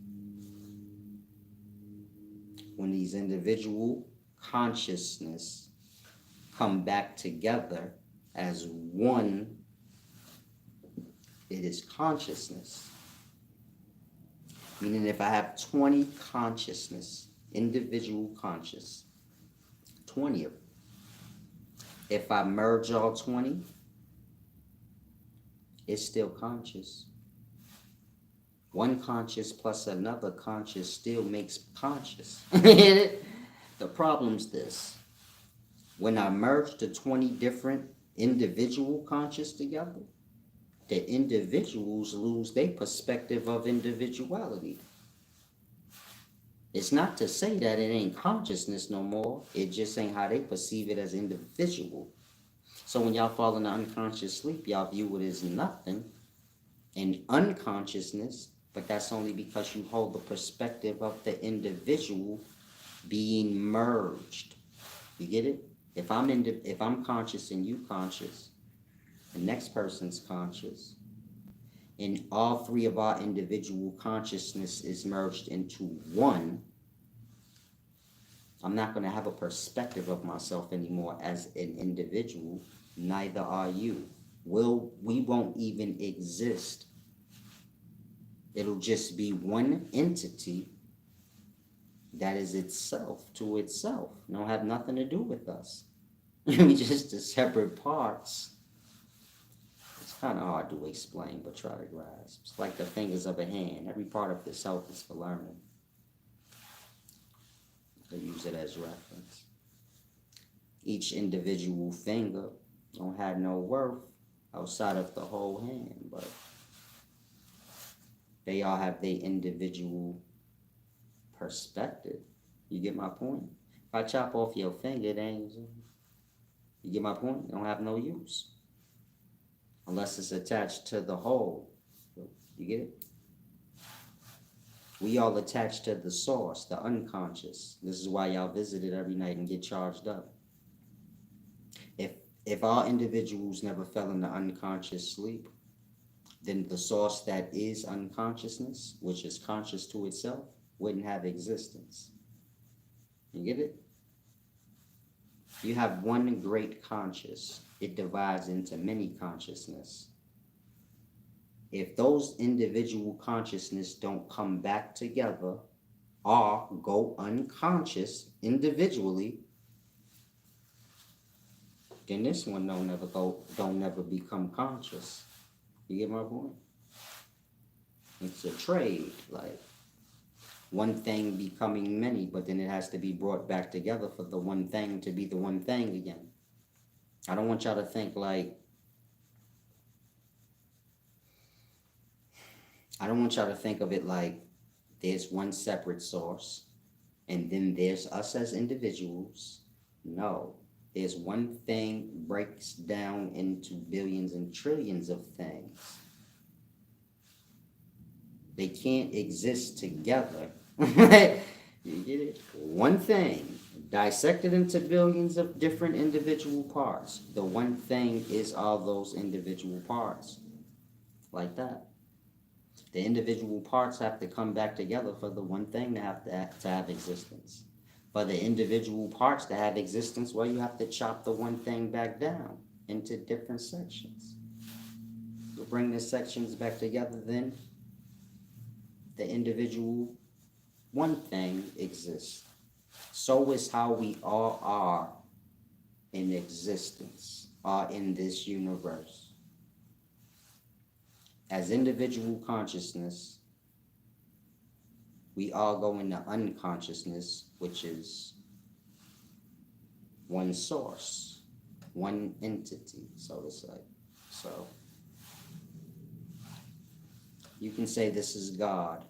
When these individual consciousness come back together as one, it is consciousness. Meaning if I have 20 consciousness, individual conscious, 20 of them. If I merge all 20, it's still conscious. One conscious plus another conscious still makes conscious. The problem's this. When I merge the 20 different individual conscious together, the individuals lose their perspective of individuality. It's not to say that it ain't consciousness no more. It just ain't how they perceive it as individual. So when y'all fall into unconscious sleep, y'all view it as nothing and unconsciousness, but that's only because you hold the perspective of the individual being merged. You get it? If I'm conscious and you conscious, the next person's conscious, and all three of our individual consciousness is merged into one, I'm not going to have a perspective of myself anymore as an individual. Neither are you. We won't even exist. It'll just be one entity that is itself to itself. It don't have nothing to do with us. We just the separate parts. It's kind of hard to explain, but try to grasp. It's like the fingers of a hand. Every part of the self is for learning. I use it as reference. Each individual finger don't have no worth outside of the whole hand, but they all have their individual perspective. You get my point? If I chop off your finger, it ain't. You get my point? It don't have no use. Unless it's attached to the whole. You get it? We all attached to the source, the unconscious. This is why y'all visit it every night and get charged up. If our individuals never fell into unconscious sleep, then the source that is unconsciousness, which is conscious to itself, wouldn't have existence. You get it? You have one great conscious. It divides into many consciousness. If those individual consciousness don't come back together or go unconscious individually, then this one don't never become conscious. You get my point? It's a trade, like one thing becoming many, but then it has to be brought back together for the one thing to be the one thing again. I don't want y'all to think like, I don't want y'all to think of it like there's one separate source and then there's us as individuals. No, there's one thing breaks down into billions and trillions of things. They can't exist together. You get it? One thing Dissected into billions of different individual parts. The one thing is all those individual parts. Like that. The individual parts have to come back together for the one thing to have existence. For the individual parts to have existence, well, you have to chop the one thing back down into different sections. You bring the sections back together, then the individual one thing exists. So is how we all are in existence, are in this universe. As individual consciousness, we all go into unconsciousness, which is one source, one entity, so to say. So you can say this is God.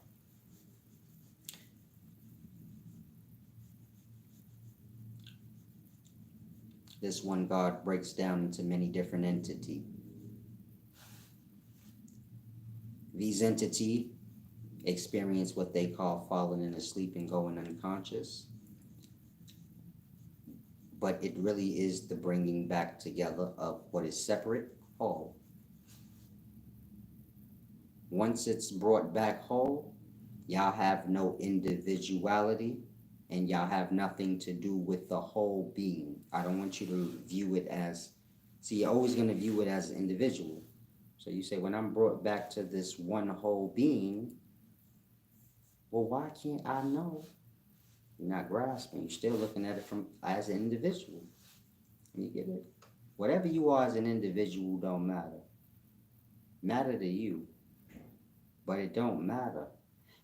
This one God breaks down into many different entities. These entities experience what they call falling into sleep and going unconscious. But it really is the bringing back together of what is separate, whole. Once it's brought back whole, y'all have no individuality and y'all have nothing to do with the whole being. I don't want you to view it as, see, you're always going to view it as an individual. So you say, when I'm brought back to this one whole being, well, why can't I know? You're not grasping. You're still looking at it as an individual. You get it? Whatever you are as an individual don't matter. Matter to you. But it don't matter.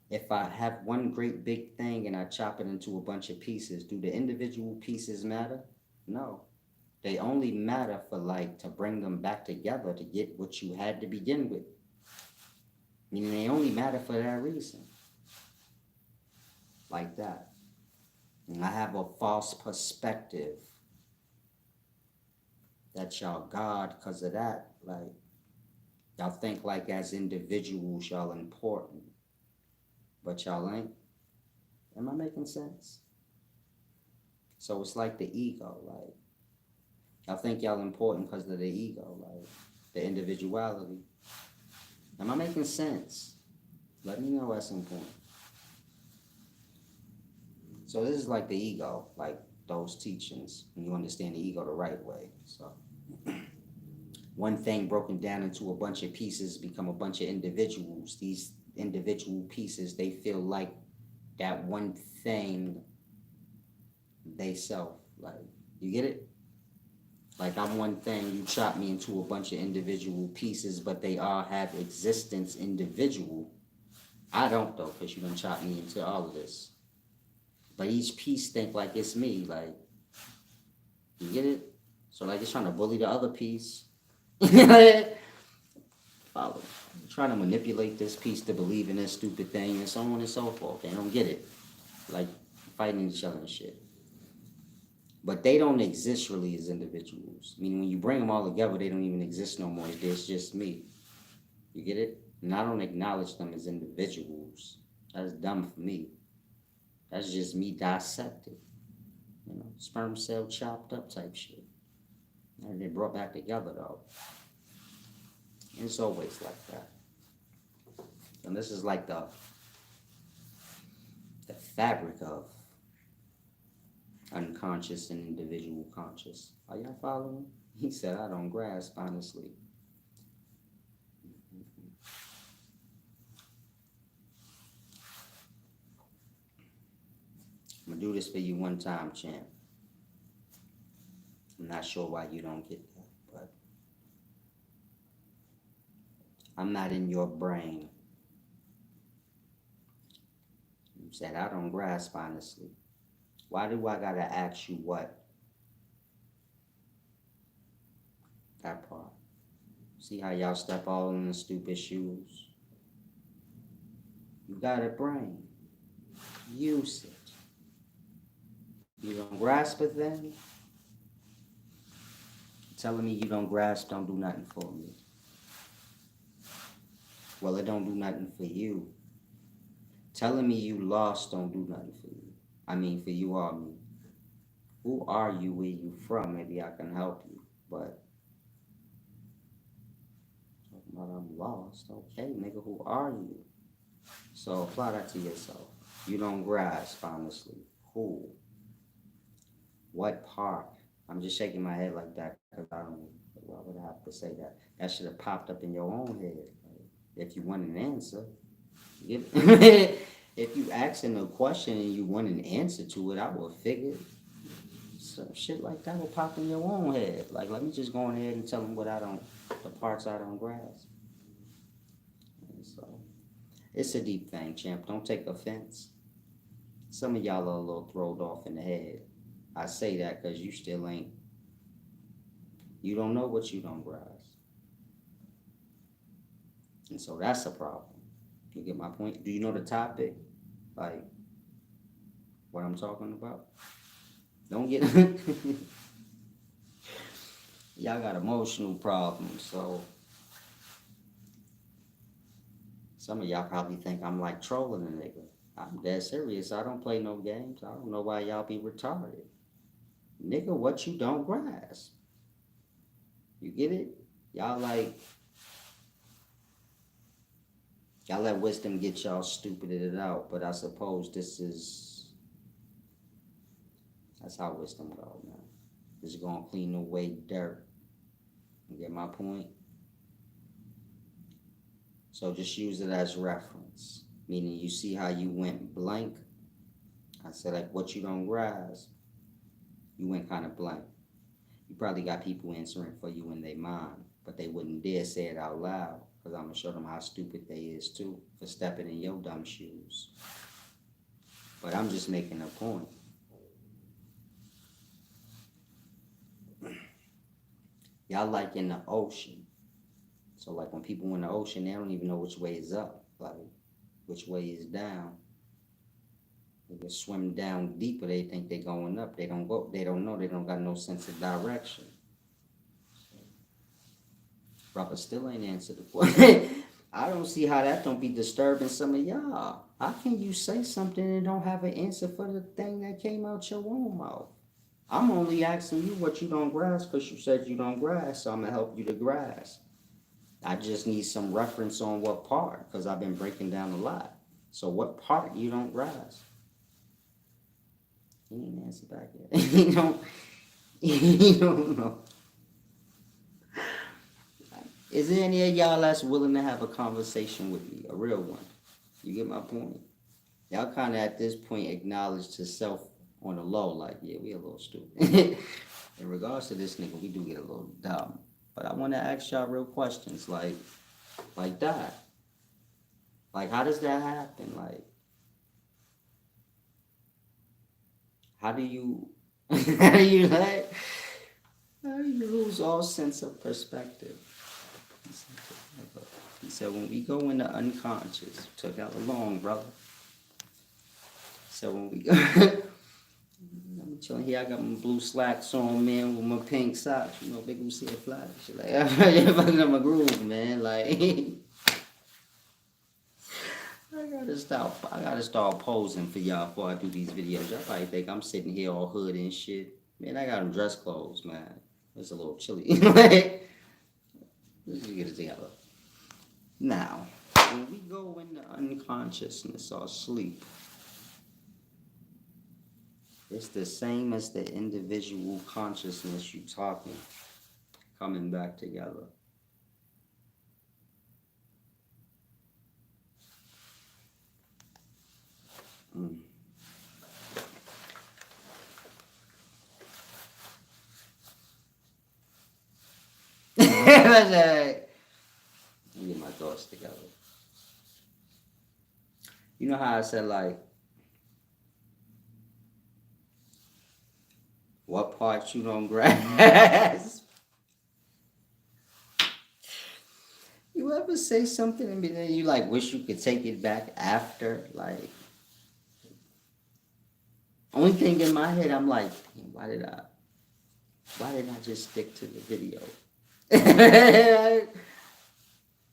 If I have one great big thing and I chop it into a bunch of pieces, do the individual pieces matter? No. They only matter for to bring them back together to get what you had to begin with. Meaning they only matter for that reason. Like that. And I have a false perspective that y'all God because of that. Y'all think as individuals y'all important. But y'all ain't. Am I making sense? So it's like the ego, y'all think y'all important because of the ego, the individuality. Am I making sense? Let me know at some point. So this is like the ego, those teachings, when you understand the ego the right way. So one thing broken down into a bunch of pieces become a bunch of individuals. These individual pieces, they feel like that one thing they self. You get it? I'm one thing, you chop me into a bunch of individual pieces, but they all have existence individual. I don't though, because you done chop me into all of this. But each piece think it's me, you get it? So it's trying to bully the other piece. Follow. Trying to manipulate this piece to believe in this stupid thing and so on and so forth. They don't get it. Fighting each other and shit. But they don't exist really as individuals. Meaning when you bring them all together, they don't even exist no more. It's just me. You get it? And I don't acknowledge them as individuals. That's dumb for me. That's just me dissected. Sperm cell chopped up type shit. And they brought back together though. And it's always like that. And this is the fabric of unconscious and individual conscious. Are y'all following? He said, I don't grasp, honestly. I'm going to do this for you one time, champ. I'm not sure why you don't get that, but I'm not in your brain. You said, I don't grasp, honestly. Why do I gotta ask you what? That part. See how y'all step all in the stupid shoes? You got a brain. Use it. You don't grasp it then? Telling me you don't grasp don't do nothing for me. Well, it don't do nothing for you. Telling me you lost don't do nothing for you. I mean, for you or me. Who are you? Where you from? Maybe I can help you. But talking about I'm lost. Okay, nigga, who are you? So apply that to yourself. You don't grasp, honestly. Who? What part? I'm just shaking my head like that because I don't. Why would I have to say that? That should have popped up in your own head. Like, if you want an answer, if you asking a question and you want an answer to it, I would figure some shit like that will pop in your own head. Like, let me just go ahead and tell them what I don't, the parts I don't grasp. And so, it's a deep thing, champ. Don't take offense. Some of y'all are a little thrown off in the head. I say that because you still ain't. You don't know what you don't grasp. And so that's a problem. You get my point? Do you know the topic? Like, what I'm talking about? Don't get... Y'all got emotional problems, so... Some of y'all probably think I'm like trolling a nigga. I'm dead serious. I don't play no games. I don't know why y'all be retarded. Nigga, what you don't grasp? You get it? Y'all like... Y'all let wisdom get y'all stupided out, but I suppose this is... That's how wisdom go, man. It's gonna clean away dirt. You get my point? So just use it as reference. Meaning you see how you went blank? I said like what you don't grasp, you went kind of blank. You probably got people answering for you in their mind, but they wouldn't dare say it out loud because I'm going to show them how stupid they is too for stepping in your dumb shoes. But I'm just making a point. Y'all like in the ocean. So like when people in the ocean, they don't even know which way is up, like which way is down. They just swim down deeper, they think they're going up. They don't go, they don't know, they don't got no sense of direction. Brother still ain't answered the question. I don't see how that don't be disturbing some of y'all. How can you say something and don't have an answer for the thing that came out your own mouth? I'm only asking you what you don't grasp because you said you don't grasp, so I'm going to help you to grasp. I just need some reference on what part because I've been breaking down a lot. So what part you don't grasp? He ain't answered back yet. He don't know. Is there any of y'all that's willing to have a conversation with me? A real one. You get my point? Y'all kind of at this point acknowledge to self on the low, like, yeah, we a little stupid. In regards to this nigga, we do get a little dumb. But I want to ask y'all real questions, like that. Like, how does that happen? Like, how do you lose all sense of perspective? He said, when we go into unconscious, took out long, brother. So when we go, I'm chilling here, I got my blue slacks on, man, with my pink socks. You know, big Lucy a fly. Shit like, I'm fucking up my groove, man. Like, I gotta start posing for y'all before I do these videos. Y'all probably think I'm sitting here all hood and shit. Man, I got them dress clothes, man. It's a little chilly. Let's just get it together. Now, when we go into unconsciousness or sleep, it's the same as the individual consciousness you talking, coming back together. Let me get my thoughts together. You know how I said, like, what parts you don't grasp? You ever say something and then you like wish you could take it back after? Like, only thing in my head, I'm like, why did I just stick to the video?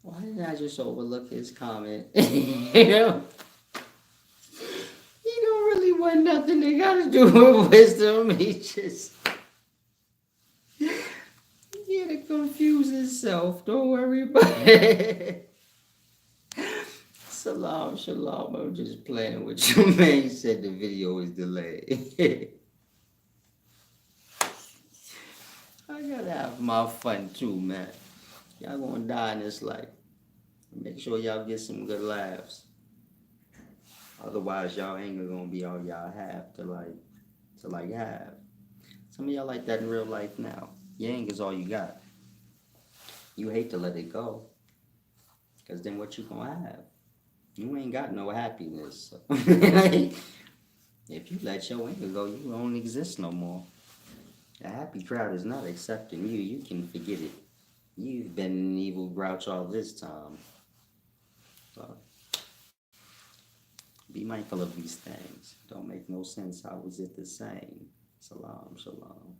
Why didn't I just overlook his comment? You know? He don't really wasn't nothing they got to do with wisdom. He just get to confuse himself. Don't worry about it. Salam, shalom. I'm just playing with you, man. He said the video is delayed. I gotta have my fun too, man. Y'all gonna die in this life. Make sure y'all get some good laughs. Otherwise, y'all ain't gonna be all y'all have to have. Some of y'all like that in real life now. Your anger is all you got. You hate to let it go, cause then what you gonna have? You ain't got no happiness. If you let your anger go, you don't exist no more. A happy crowd is not accepting you. You can forget it. You've been an evil grouch all this time. So be mindful of these things. Don't make no sense. How is it the same? Salam, shalom.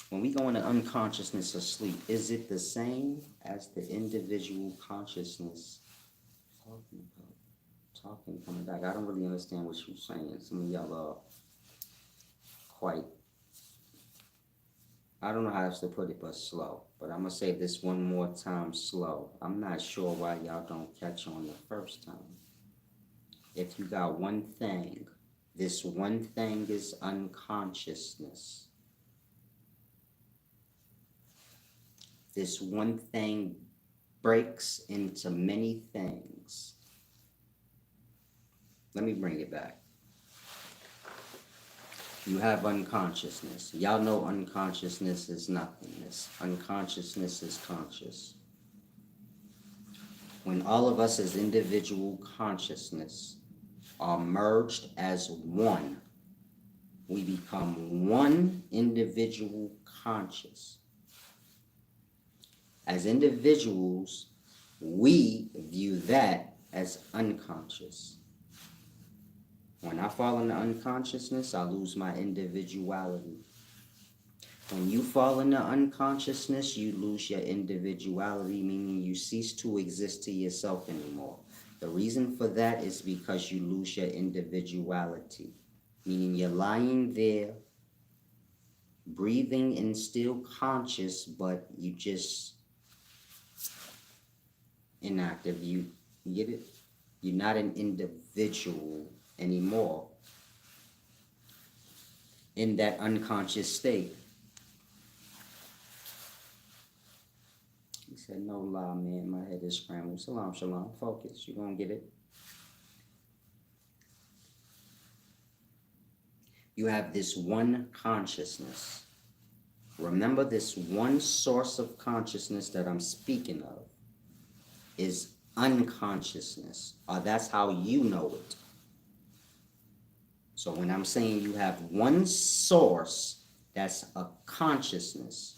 When we go into unconsciousness or sleep, is it the same as the individual consciousness? Talking, coming back. I don't really understand what you're saying. Some of y'all are quite, I don't know how else to put it, but slow. But I'm going to say this one more time, slow. I'm not sure why y'all don't catch on the first time. If you got one thing, this one thing is unconsciousness. This one thing breaks into many things. Let me bring it back. You have unconsciousness. Y'all know unconsciousness is nothingness. Unconsciousness is conscious. When all of us as individual consciousness are merged as one, we become one individual conscious. As individuals, we view that as unconscious. When I fall into unconsciousness, I lose my individuality. When you fall into unconsciousness, you lose your individuality, meaning you cease to exist to yourself anymore. The reason for that is because you lose your individuality, meaning you're lying there, breathing and still conscious, but you just inactive. You get it? You're not an individual anymore in that unconscious state. He said, no lie, man. My head is scrambled. Salam, shalom. Focus. You're going to get it. You have this one consciousness. Remember, this one source of consciousness that I'm speaking of is unconsciousness, or that's how you know it. So when I'm saying you have one source that's a consciousness,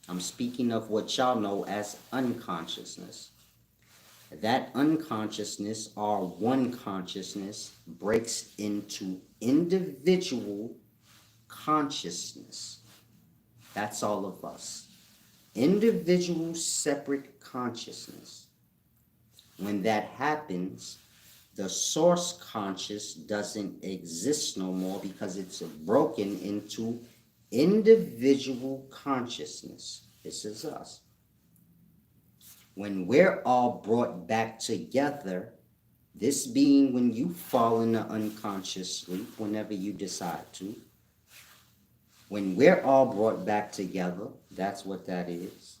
I'm speaking of what y'all know as unconsciousness. That unconsciousness, or one consciousness, breaks into individual consciousness. That's all of us. Individual separate consciousness. When that happens, the source conscious doesn't exist no more because it's broken into individual consciousness. This is us. When we're all brought back together, this being when you fall into unconscious sleep, whenever you decide to, when we're all brought back together, that's what that is,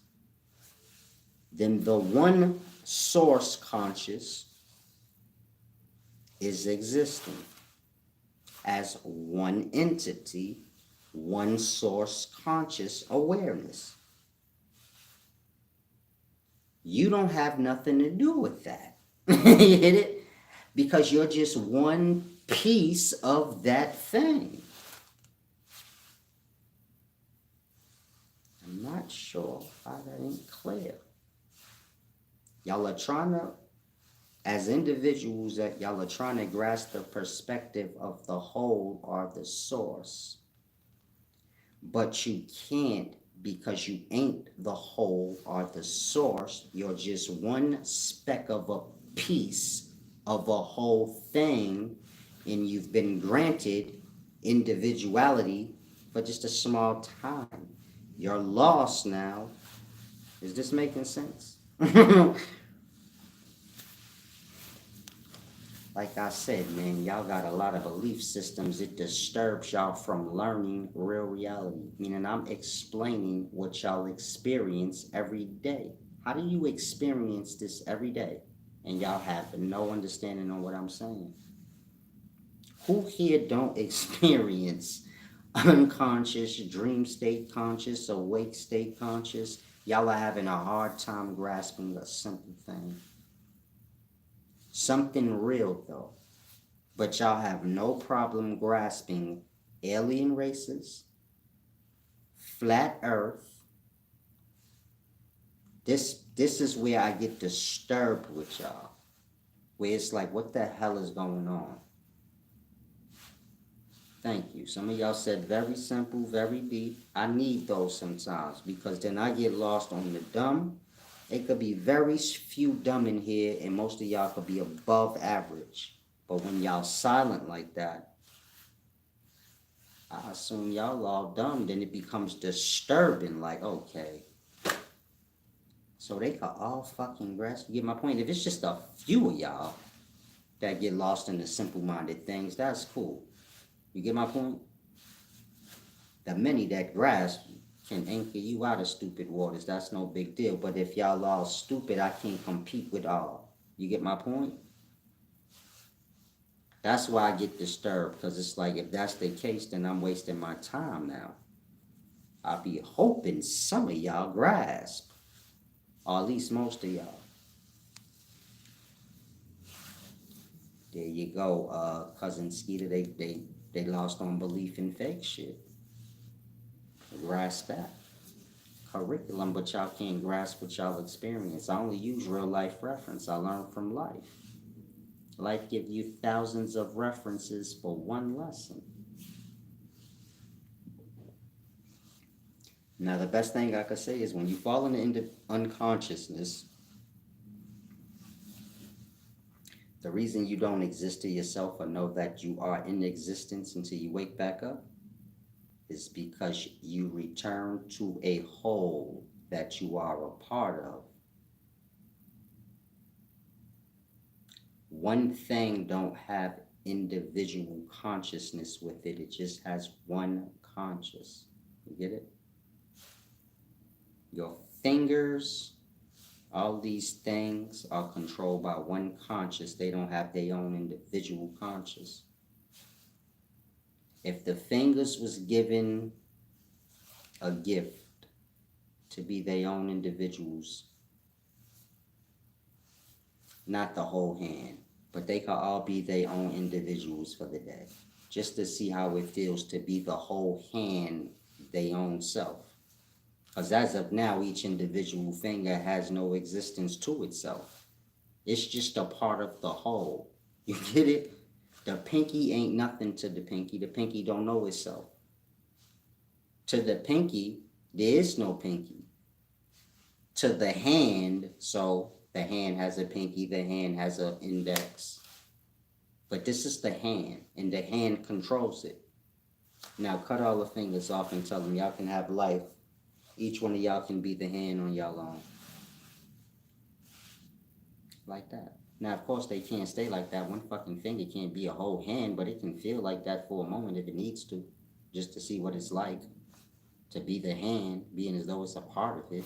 then the one source conscious is existing as one entity, one source conscious awareness. You don't have nothing to do with that. You hit it? Because you're just one piece of that thing. I'm not sure why that ain't clear. Y'all are trying to, as individuals, that y'all are trying to grasp the perspective of the whole or the source. But you can't, because you ain't the whole or the source. You're just one speck of a piece of a whole thing, And you've been granted individuality for just a small time. You're lost now. Is this making sense? Like I said, man, y'all got a lot of belief systems. It disturbs y'all from learning real reality. Meaning I'm explaining what y'all experience every day. How do you experience this every day? And y'all have no understanding on what I'm saying. Who here don't experience unconscious, dream state conscious, awake state conscious? Y'all are having a hard time grasping a simple thing. Something real though. But y'all have no problem grasping alien races, flat earth. This is where I get disturbed with y'all. Where it's like, what the hell is going on? Thank you. Some of y'all said very simple, very deep. I need those sometimes because then I get lost on the dumb. It could be very few dumb in here and most of y'all could be above average. But when y'all silent like that, I assume y'all all dumb, then it becomes disturbing, like, okay. So they could all fucking grasp. You get my point? If it's just a few of y'all that get lost in the simple-minded things, that's cool. You get my point? The many that grasp can anchor you out of stupid waters. That's no big deal. But if y'all all stupid, I can't compete with all. You get my point? That's why I get disturbed, because it's like, if that's the case, then I'm wasting my time now. I'll be hoping some of y'all grasp, or at least most of y'all. There you go, Cousin Skeeter. They lost on belief in fake shit. Grasp that. Curriculum, but y'all can't grasp what y'all experience. I only use real life reference. I learn from life. Life gives you thousands of references for one lesson. Now, the best thing I could say is when you fall into unconsciousness, the reason you don't exist to yourself or know that you are in existence until you wake back up is because you return to a whole that you are a part of. One thing don't have individual consciousness with it. It just has one conscious. You get it? Your fingers, all these things are controlled by one conscious. They don't have their own individual conscious. If the fingers was given a gift to be their own individuals, not the whole hand, but they could all be their own individuals for the day, just to see how it feels to be the whole hand, their own self. Because as of now, each individual finger has no existence to itself. It's just a part of the whole. You get it? The pinky ain't nothing to the pinky. The pinky don't know itself. To the pinky, there is no pinky. To the hand, so the hand has a pinky, the hand has an index. But this is the hand, and the hand controls it. Now cut all the fingers off and tell them y'all can have life. Each one of y'all can be the hand on y'all own. Like that. Now, of course, they can't stay like that. One fucking finger can't be a whole hand, but it can feel like that for a moment if it needs to, just to see what it's like to be the hand, being as though it's a part of it.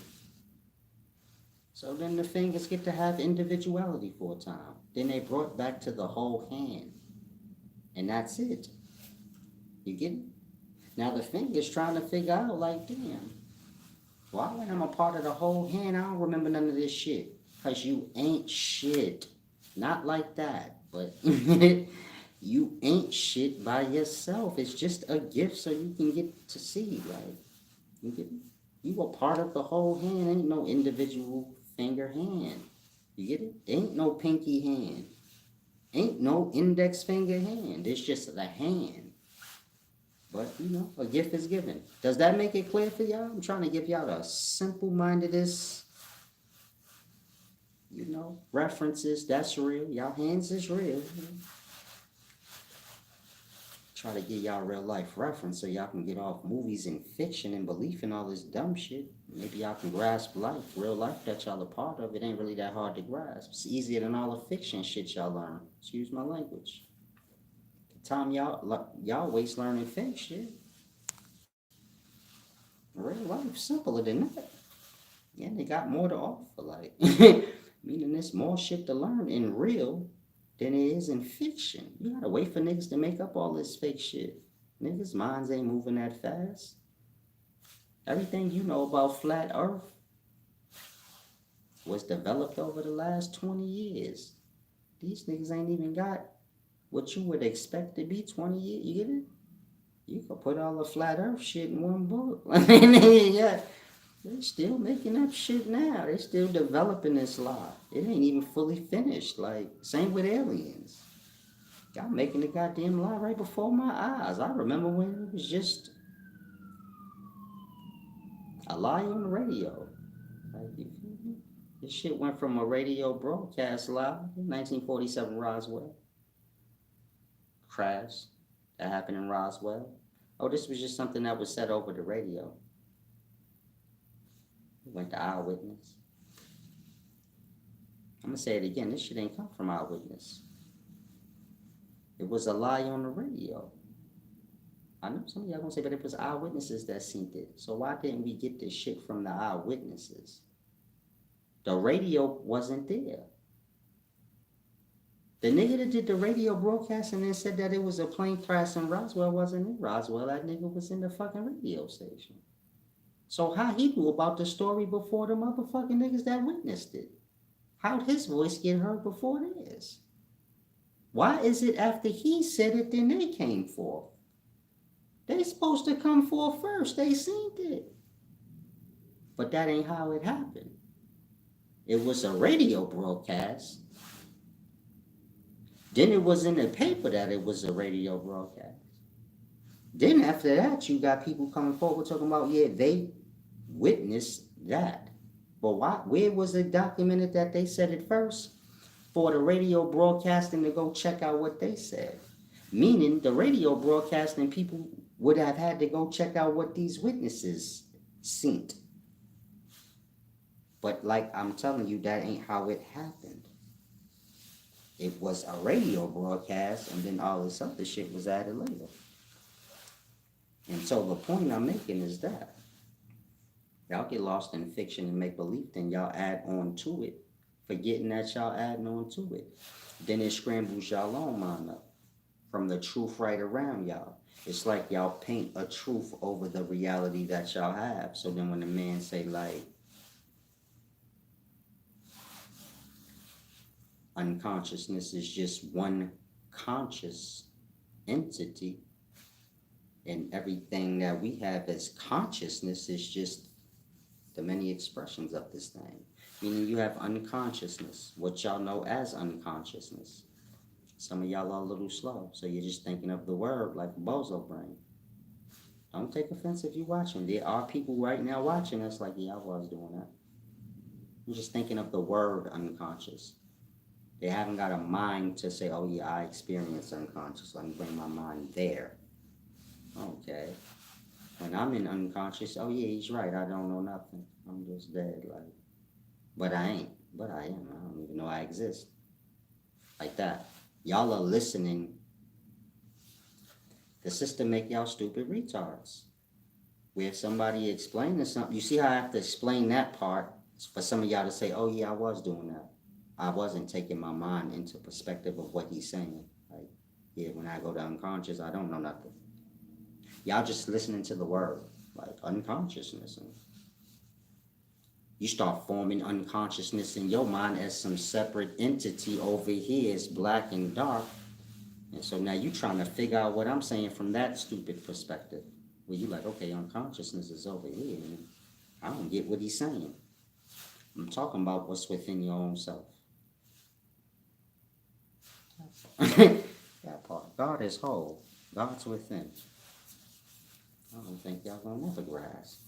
So then the fingers get to have individuality for a time. Then they brought back to the whole hand. And that's it. You get it? Now the finger's trying to figure out, like, damn, why when I'm a part of the whole hand, I don't remember none of this shit? Because you ain't shit. Not like that, but you ain't shit by yourself. It's just a gift so you can get to see, right? You get it? You a part of the whole hand. Ain't no individual finger hand. You get it? Ain't no pinky hand. Ain't no index finger hand. It's just the hand. But, you know, a gift is given. Does that make it clear for y'all? I'm trying to give y'all the simple-mindedest, you know, references. That's real. Y'all hands is real. try to get y'all real life reference so y'all can get off movies and fiction and belief in all this dumb shit. Maybe y'all can grasp life, real life that y'all a part of. It ain't really that hard to grasp. It's easier than all the fiction shit y'all learn. Excuse my language. The time y'all waste learning fake shit. Real life simpler than that. Yeah, they got more to offer, like meaning there's more shit to learn in real than it is in fiction. You gotta wait for niggas to make up all this fake shit. Niggas' minds ain't moving that fast. Everything you know about flat earth was developed over the last 20 years. These niggas ain't even got what you would expect to be 20 years. You get it? You could put all the flat earth shit in one book. Yeah. They're still making up shit now. They're still developing this lie. It ain't even fully finished. Like, same with aliens. Y'all making the goddamn lie right before my eyes. I remember when it was just a lie on the radio. Like, you feel me? This shit went from a radio broadcast lie in 1947 Roswell. Crash. That happened in Roswell. Oh, this was just something that was said over the radio. Went to Eyewitness. I'm gonna say it again. This shit ain't come from Eyewitness. It was a lie on the radio. I know some of y'all gonna say, but it was eyewitnesses that seen it. So why didn't we get this shit from the eyewitnesses? The radio wasn't there. The nigga that did the radio broadcast and then said that it was a plane crash in Roswell wasn't in Roswell. That nigga was in the fucking radio station. So how he knew about the story before the motherfucking niggas that witnessed it? How'd his voice get heard before theirs? Why is it after he said it, then they came forth? They supposed to come forth first. They seen it. But that ain't how it happened. It was a radio broadcast. Then it was in the paper that it was a radio broadcast. Then after that, you got people coming forward talking about, yeah, they witnessed that. But why? Where was it documented that they said it first? For the radio broadcasting to go check out what they said. Meaning the radio broadcasting people would have had to go check out what these witnesses seen. But like I'm telling you, that ain't how it happened. It was a radio broadcast and then all this other shit was added later. And so the point I'm making is that y'all get lost in fiction and make believe, then y'all add on to it, forgetting that y'all adding on to it. Then it scrambles y'all own mind up from the truth right around y'all. It's like y'all paint a truth over the reality that y'all have. So then when the man say like, unconsciousness is just one conscious entity, and everything that we have as consciousness is just the many expressions of this thing. Meaning you have unconsciousness, what y'all know as unconsciousness. Some of y'all are a little slow, so you're just thinking of the word like a bozo brain. Don't take offense if you're watching. There are people right now watching us like, yeah, I was doing that. I'm just thinking of the word unconscious. They haven't got a mind to say, oh yeah, I experience unconscious. Let me bring my mind there. Okay. When I'm in unconscious, oh yeah, he's right. I don't know nothing. I'm just dead. Like, but I ain't. But I am. I don't even know I exist. Like that. Y'all are listening. The system make y'all stupid retards. Where somebody explaining something, you see how I have to explain that part for some of y'all to say, oh yeah, I was doing that. I wasn't taking my mind into perspective of what he's saying. Like, yeah, when I go to unconscious, I don't know nothing. Y'all just listening to the word, like unconsciousness. And you start forming unconsciousness in your mind as some separate entity over here is black and dark. And so now you trying to figure out what I'm saying from that stupid perspective. Where you like, okay, unconsciousness is over here. And I don't get what he's saying. I'm talking about what's within your own self. That part. God is whole. God's within. I don't think y'all gonna never grasp.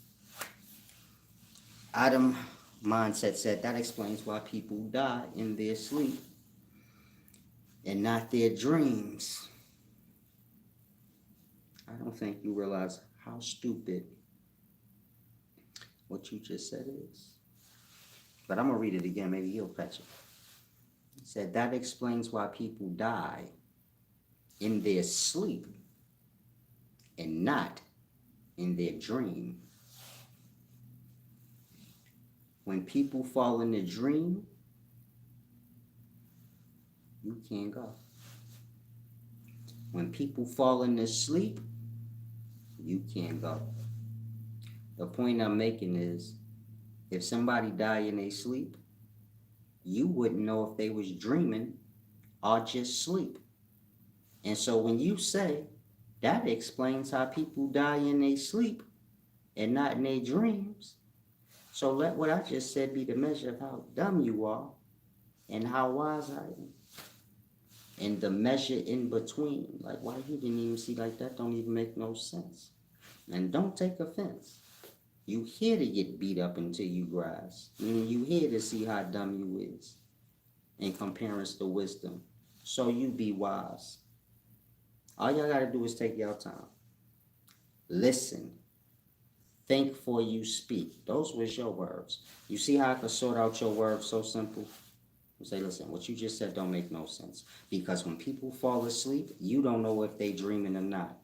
Adam Mindset said that explains why people die in their sleep and not their dreams. I don't think you realize how stupid what you just said is. But I'm going to read it again. Maybe he'll catch it. It said, that explains why people die in their sleep and not in their dream. When people fall in a dream, you can't go. When people fall into sleep, you can't go. The point I'm making is, if somebody died in their sleep, you wouldn't know if they was dreaming or just sleep. And so when you say, that explains how people die in their sleep and not in their dreams, so let what I just said be the measure of how dumb you are and how wise I am. And the measure in between, like why you didn't even see, like that don't even make no sense. And don't take offense. You here to get beat up until you grasp. You here to see how dumb you is in comparison to wisdom. So you be wise. All y'all gotta do is take your time. Listen. Think before you speak. Those was your words. You see how I could sort out your words so simple? You say, listen, what you just said don't make no sense. Because when people fall asleep, you don't know if they dreaming or not.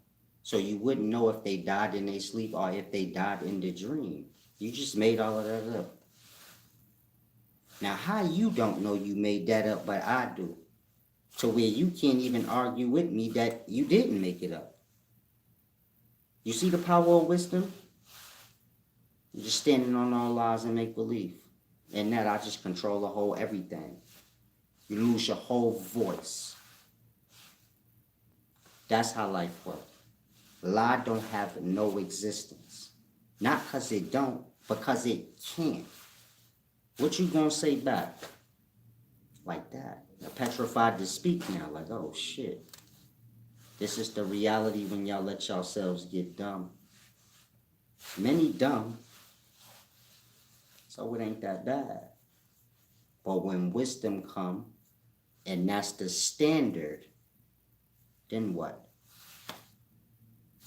So you wouldn't know if they died in their sleep or if they died in the dream. You just made all of that up. Now, how you don't know you made that up, but I do. To where you can't even argue with me that you didn't make it up. You see the power of wisdom? You're just standing on all lies and make believe. And that I just control the whole everything. You lose your whole voice. That's how life works. Lie don't have no existence. Not because it don't, because it can't. What you gonna say back? Like that. You're petrified to speak now, like, oh shit. This is the reality when y'all let yourselves get dumb. Many dumb, so it ain't that bad. But when wisdom come, and that's the standard, then what?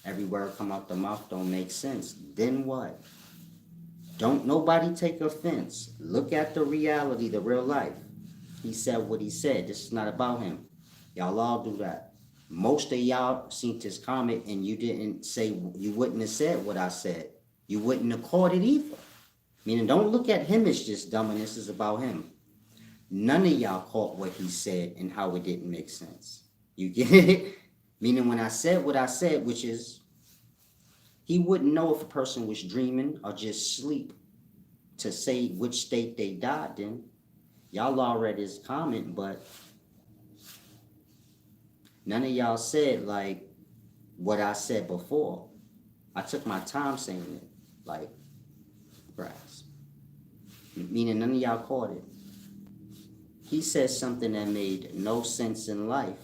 Every word come out the mouth don't make sense. Then what? Don't nobody take offense. Look at the reality, the real life. He said what he said. This is not about him. Y'all all do that. Most of y'all seen this comment and you didn't say, you wouldn't have said what I said. You wouldn't have caught it either. Meaning, don't look at him as just dumb and this is about him. None of y'all caught what he said and how it didn't make sense. You get it? Meaning, when I said what I said, which is, he wouldn't know if a person was dreaming or just sleep to say which state they died in. Y'all all read his comment, but none of y'all said like what I said before. I took my time saying it, like grasp. Meaning none of y'all caught it. He said something that made no sense in life,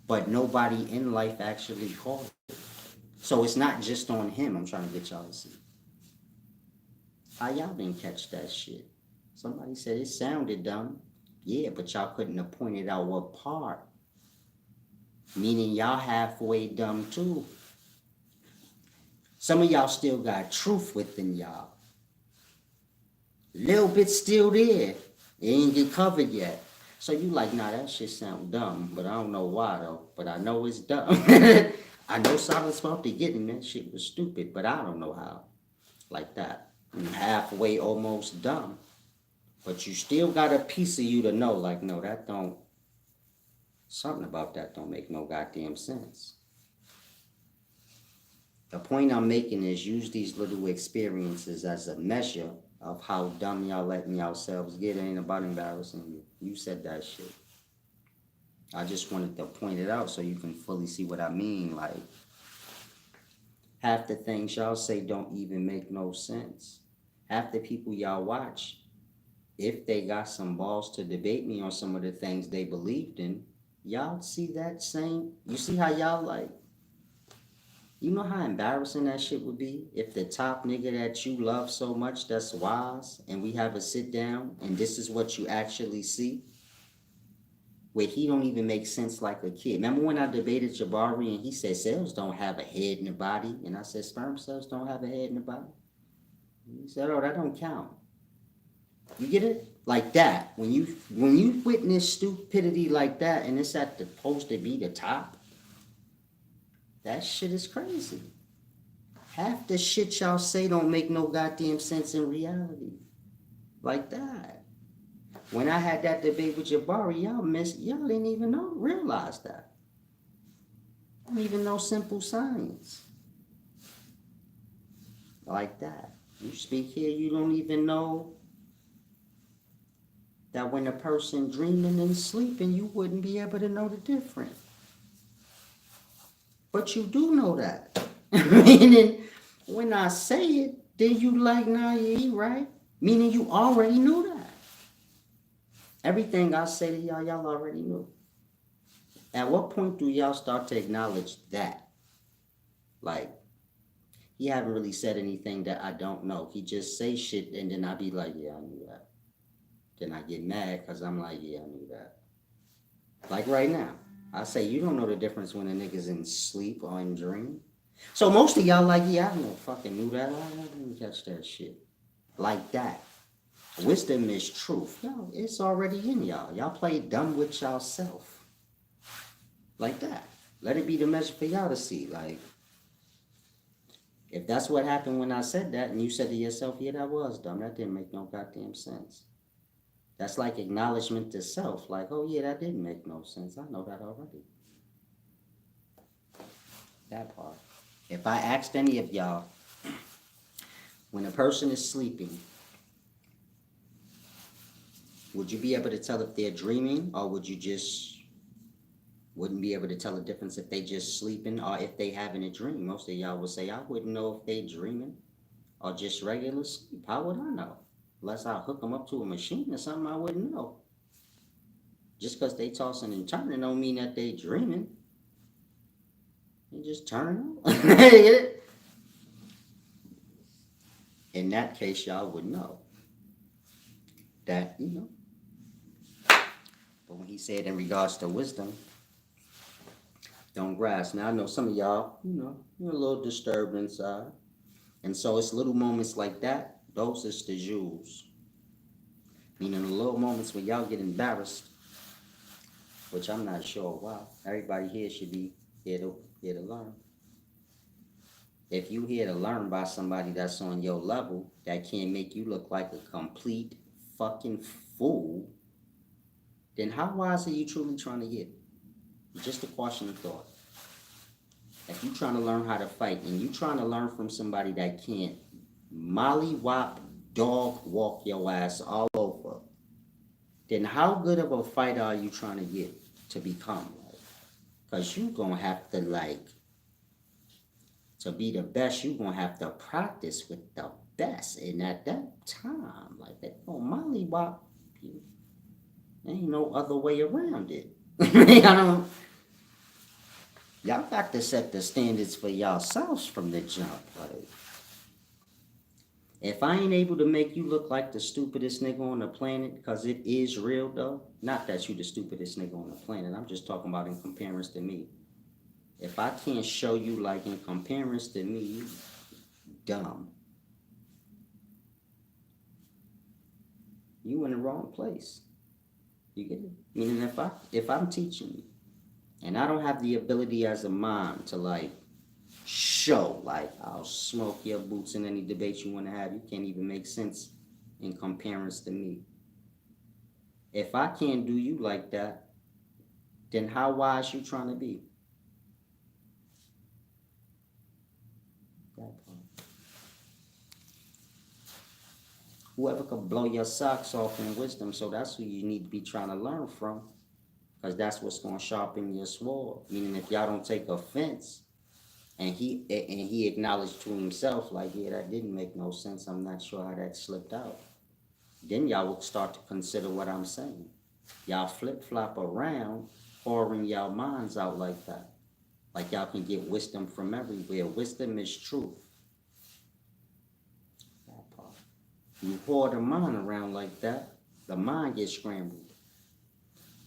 but nobody in life actually caught it. So it's not just on him. I'm trying to get y'all to see. How y'all didn't catch that shit? Somebody said it sounded dumb. Yeah, but y'all couldn't have pointed out what part. Meaning y'all halfway dumb too. Some of y'all still got truth within y'all. Little bit still there. It ain't get covered yet. So you like, nah, that shit sound dumb, but I don't know why though. But I know it's dumb. I know Silence about to get in that shit was stupid, but I don't know how. Like that. I'm halfway almost dumb. But you still got a piece of you to know, like, no, that don't, something about that don't make no goddamn sense. The point I'm making is use these little experiences as a measure of how dumb y'all letting yourselves get. It ain't about embarrassing you. You said that shit. I just wanted to point it out so you can fully see what I mean. Like, half the things y'all say don't even make no sense. Half the people y'all watch, if they got some balls to debate me on some of the things they believed in, y'all see that same, you see how y'all like, you know how embarrassing that shit would be if the top nigga that you love so much that's wise and we have a sit down and this is what you actually see? where he don't even make sense like a kid. Remember when I debated Jabari and he said cells don't have a head in the body? And I said sperm cells don't have a head in the body? He said, oh, that don't count. You get it? Like that. When you witness stupidity like that and it's supposed to be the top, that shit is crazy. Half the shit y'all say don't make no goddamn sense in reality. Like that. When I had that debate with Jabari, y'all didn't even realize that. Don't even know simple science. Like that. You speak here, you don't even know that when a person dreaming and sleeping, you wouldn't be able to know the difference. But you do know that. Meaning, when I say it, then you like, nah, yeah, right? Meaning you already knew that. Everything I say to y'all, y'all already knew. At what point do y'all start to acknowledge that? Like, he haven't really said anything that I don't know. He just say shit and then I be like, yeah, I knew that. Then I get mad because I'm like, yeah, I knew that. Like right now, I say, you don't know the difference when a nigga's in sleep or in dream. So most of y'all like, yeah, I know, fucking knew that. I didn't catch that shit. Like that. Wisdom is truth. Yo, it's already in y'all. Y'all play dumb with y'allself. Like that. Let it be the measure for y'all to see. Like, if that's what happened when I said that and you said to yourself, yeah, that was dumb. That didn't make no goddamn sense. That's like acknowledgement to self. Like, oh yeah, that didn't make no sense. I know that already. That part. If I asked any of y'all, when a person is sleeping, would you be able to tell if they're dreaming, or would you just wouldn't be able to tell the difference if they just sleeping or if they having a dream? Most of y'all would say, I wouldn't know if they dreaming or just regular sleep. How would I know? Unless I hook them up to a machine or something, I wouldn't know. Just because they tossing and turning don't mean that they dreaming. They just turn on. In that case, y'all would know that, you know. But when he said in regards to wisdom, don't grasp. Now I know some of y'all, you know, you're a little disturbed inside. And so it's little moments like that, those is the jewels. Meaning the little moments when y'all get embarrassed, which I'm not sure why. Everybody here should be here to learn. If you here to learn by somebody that's on your level, that can't make you look like a complete fucking fool, then how wise are you truly trying to get? Just a question of thought. If you trying to learn how to fight and you trying to learn from somebody that can't mollywop, dog walk your ass all over, then how good of a fighter are you trying to get to become? Because you going to have to, like, to be the best, you going to have to practice with the best. And at that time, like, they going to mollywop you. There ain't no other way around it. Y'all got to set the standards for yourselves from the jump. Like, if I ain't able to make you look like the stupidest nigga on the planet, because it is real though, not that you the stupidest nigga on the planet, I'm just talking about in comparison to me. If I can't show you like in comparison to me, you dumb. You in the wrong place. You get it? Meaning if I'm teaching you, and I don't have the ability as a mom to like show, like I'll smoke your boots in any debate you want to have, you can't even make sense in comparison to me. If I can't do you like that, then how wise you trying to be? That part. Whoever could blow your socks off in wisdom, so that's who you need to be trying to learn from. Because that's what's going to sharpen your sword. Meaning if y'all don't take offense, and he acknowledged to himself, like, yeah, that didn't make no sense. I'm not sure how that slipped out. Then y'all will start to consider what I'm saying. Y'all flip-flop around, pouring y'all minds out like that. Like y'all can get wisdom from everywhere. Wisdom is truth. That part. You pour the mind around like that, the mind gets scrambled.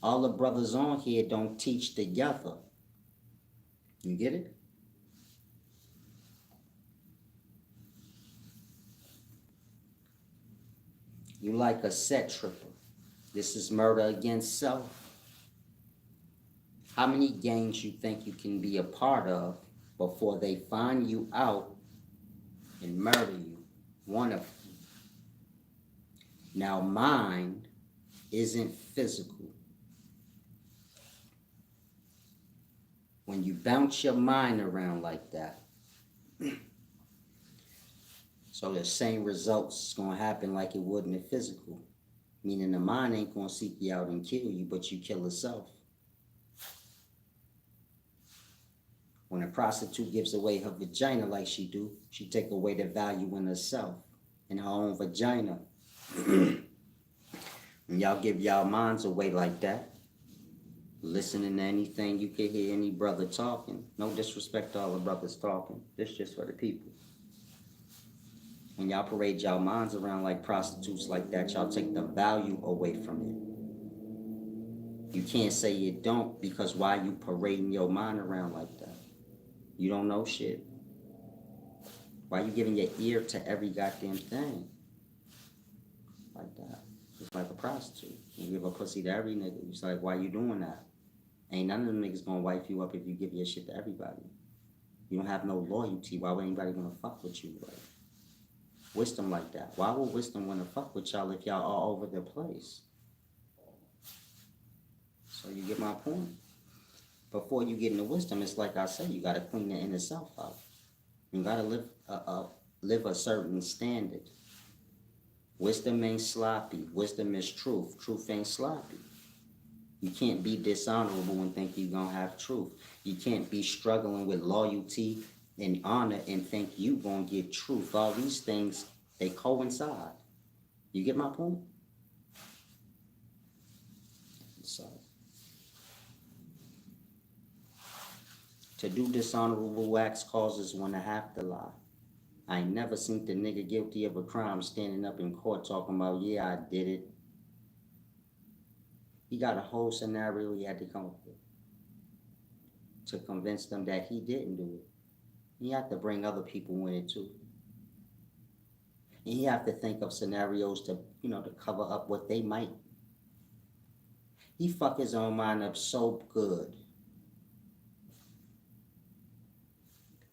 All the brothers on here don't teach together. You get it? You like a set tripper. This is murder against self. How many gangs you think you can be a part of before they find you out and murder you? One of them. Now, mind isn't physical. When you bounce your mind around like that, so the same results is gonna happen like it would in the physical. Meaning the mind ain't gonna seek you out and kill you, but you kill itself. When a prostitute gives away her vagina like she do, she take away the value in herself, in her own vagina. When y'all give y'all minds away like that, listening to anything you can hear any brother talking, no disrespect to all the brothers talking, this just for the people. When y'all parade y'all minds around like prostitutes like that, y'all take the value away from it. You can't say you don't, because why you parading your mind around like that? You don't know shit. Why you giving your ear to every goddamn thing? Like that. It's like a prostitute. You give a pussy to every nigga. It's like, why you doing that? Ain't none of them niggas gonna wife you up if you give your shit to everybody. You don't have no loyalty. Why would anybody wanna fuck with you? Like, wisdom like that. Why would wisdom wanna fuck with y'all if y'all all over the place? So you get my point? Before you get into wisdom, it's like I said, you gotta clean the inner self out. You gotta live a certain standard. Wisdom ain't sloppy. Wisdom is truth. Truth ain't sloppy. You can't be dishonorable and think you're gonna have truth. You can't be struggling with loyalty and honor and think you gonna get truth. All these things, they coincide. You get my point? So, to do dishonorable acts causes one to have to lie. I ain't never seen the nigga guilty of a crime standing up in court talking about, yeah, I did it. He got a whole scenario he had to come up with to convince them that he didn't do it. He had to bring other people in it too. And he have to think of scenarios to, to cover up what they might. He fuck his own mind up so good.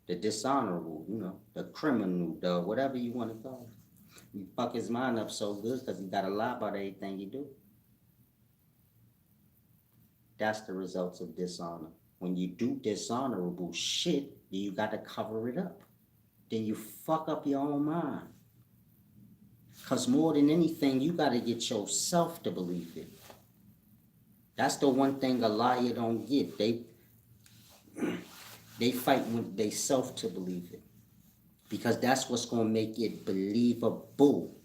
The dishonorable, the criminal, the whatever you want to call it. You fuck his mind up so good because he got to lie about everything you do. That's the results of dishonor. When you do dishonorable shit, you got to cover it up. Then you fuck up your own mind. Because more than anything, you got to get yourself to believe it. That's the one thing a liar don't get. They fight with they self to believe it. Because that's what's going to make it believable.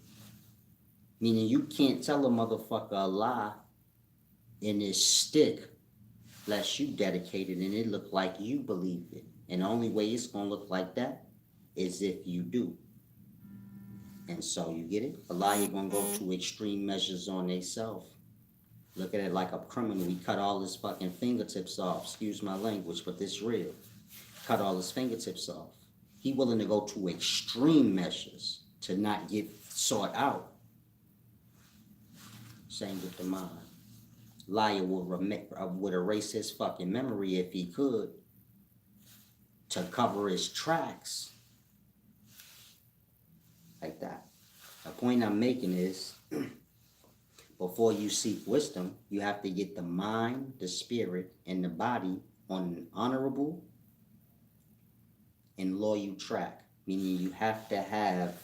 Meaning you can't tell a motherfucker a lie and it stick unless you dedicate it and it look like you believe it. And the only way it's going to look like that is if you do. And so you get it? A liar going to go to extreme measures on themselves. Look at it like a criminal. He cut all his fucking fingertips off. Excuse my language, but this real. Cut all his fingertips off. He willing to go to extreme measures to not get sought out. Same with the mind. Liar would erase his fucking memory if he could to cover his tracks. Like that. The point I'm making is, before you seek wisdom, you have to get the mind, the spirit, and the body on an honorable and loyal track. Meaning you have to have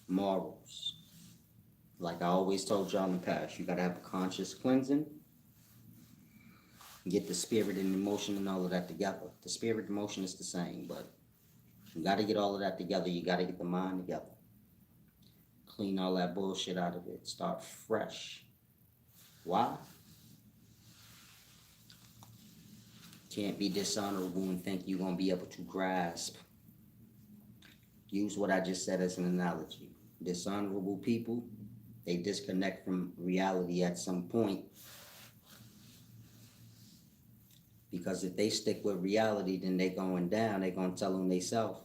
morals. Like I always told y'all in the past, you gotta have a conscious cleansing. Get the spirit and emotion and all of that together. The spirit and emotion is the same, but you gotta get all of that together. You gotta get the mind together. Clean all that bullshit out of it. Start fresh. Why? Can't be dishonorable and think you're gonna be able to grasp. Use what I just said as an analogy. Dishonorable people, they disconnect from reality at some point Because if they stick with reality, then they going down. They gonna tell them themselves.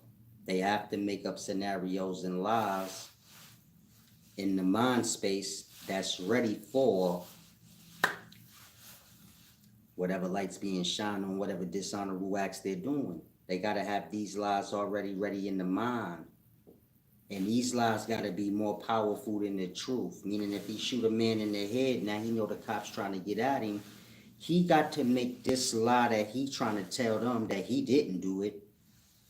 They have to make up scenarios and lies in the mind space that's ready for whatever light's being shined on, whatever dishonorable acts they're doing. They gotta have these lies already ready in the mind. And these lies gotta be more powerful than the truth. Meaning if he shoot a man in the head, now he know the cops trying to get at him. He got to make this lie that he trying to tell them that he didn't do it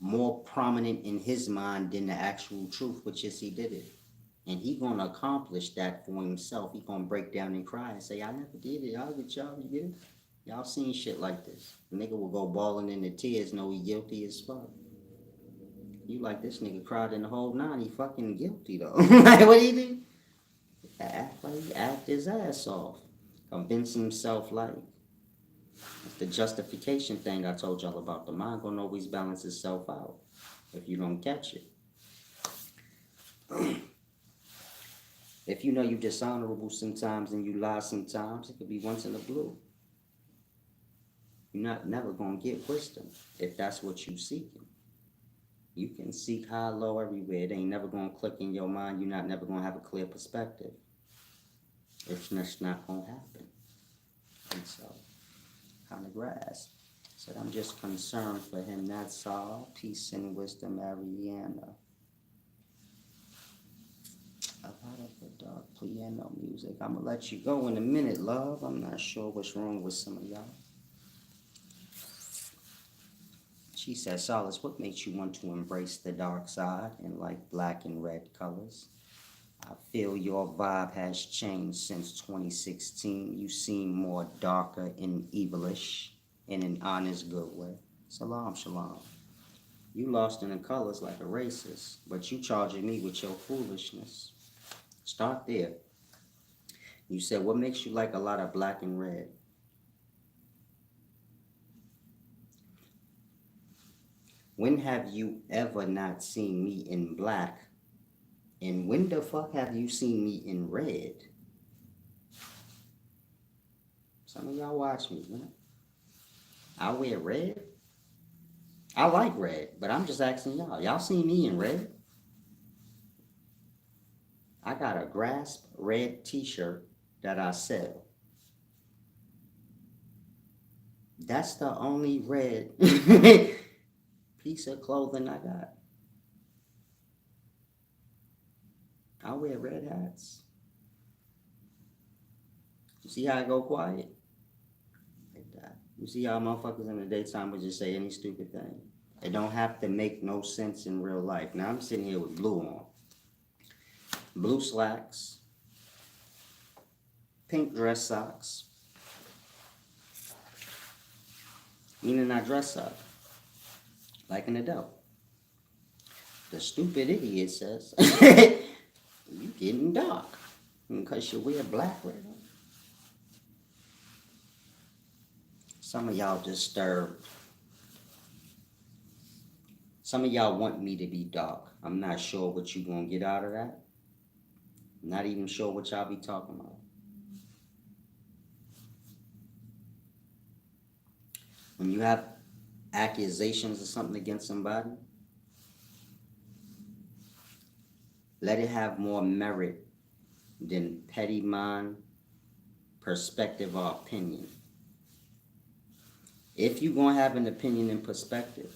more prominent in his mind than the actual truth, which is he did it. And he gonna accomplish that for himself. He gonna break down and cry and say, I never did it. I'll get y'all, you get it? Y'all seen shit like this. The nigga will go bawling in the tears, know he guilty as fuck. You like, this nigga cried in the whole nine, he fucking guilty though. Like, what do you do? Act like he act his ass off. Convince himself like. It's the justification thing I told y'all about. The mind gonna always balance itself out if you don't catch it. If you know you dishonorable sometimes and you lie sometimes, it could be once in a blue. You're not never gonna get wisdom if that's what you seeking. You can seek high, low, everywhere. It ain't never gonna click in your mind. You're not never gonna have a clear perspective. It's just not gonna happen. And so, kind of grasp. Said, I'm just concerned for him, that's all. Peace and wisdom, Ariana. A lot of the dark piano music. I'm gonna let you go in a minute, love. I'm not sure what's wrong with some of y'all. She said, Solace, what makes you want to embrace the dark side and like black and red colors? I feel your vibe has changed since 2016. You seem more darker and evilish in an honest, good way. Salam, shalom. You lost in the colors like a racist, but you charging me with your foolishness. Start there. You said, what makes you like a lot of black and red? When have you ever not seen me in black? And when the fuck have you seen me in red? Some of y'all watch me, man. I wear red. I like red, but I'm just asking y'all. Y'all seen me in red? I got a grasp red t-shirt that I sell. That's the only red piece of clothing I got. I wear red hats. You see how I go quiet? Like that. You see how motherfuckers in the daytime would just say any stupid thing? It don't have to make no sense in real life. Now I'm sitting here with blue on. Blue slacks. Pink dress socks. Meaning I dress up like an adult. The stupid idiot says, you getting dark because you wear black right now. Some of y'all disturbed. Some of y'all want me to be dark. I'm not sure what you gonna get out of that. I'm not even sure what y'all be talking about. When you have accusations or something against somebody, let it have more merit than petty mind, perspective, or opinion. If you're going to have an opinion and perspective,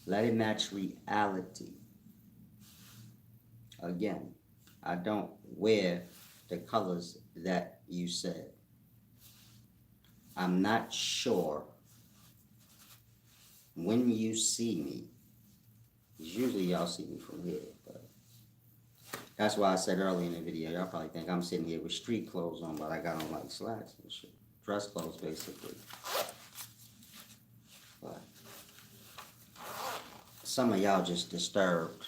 let it match reality. Again, I don't wear the colors that you said. I'm not sure when you see me. Usually y'all see me from here, but that's why I said earlier in the video, y'all probably think I'm sitting here with street clothes on, but I got on like slacks and shit. Dress clothes, basically. But some of y'all just disturbed.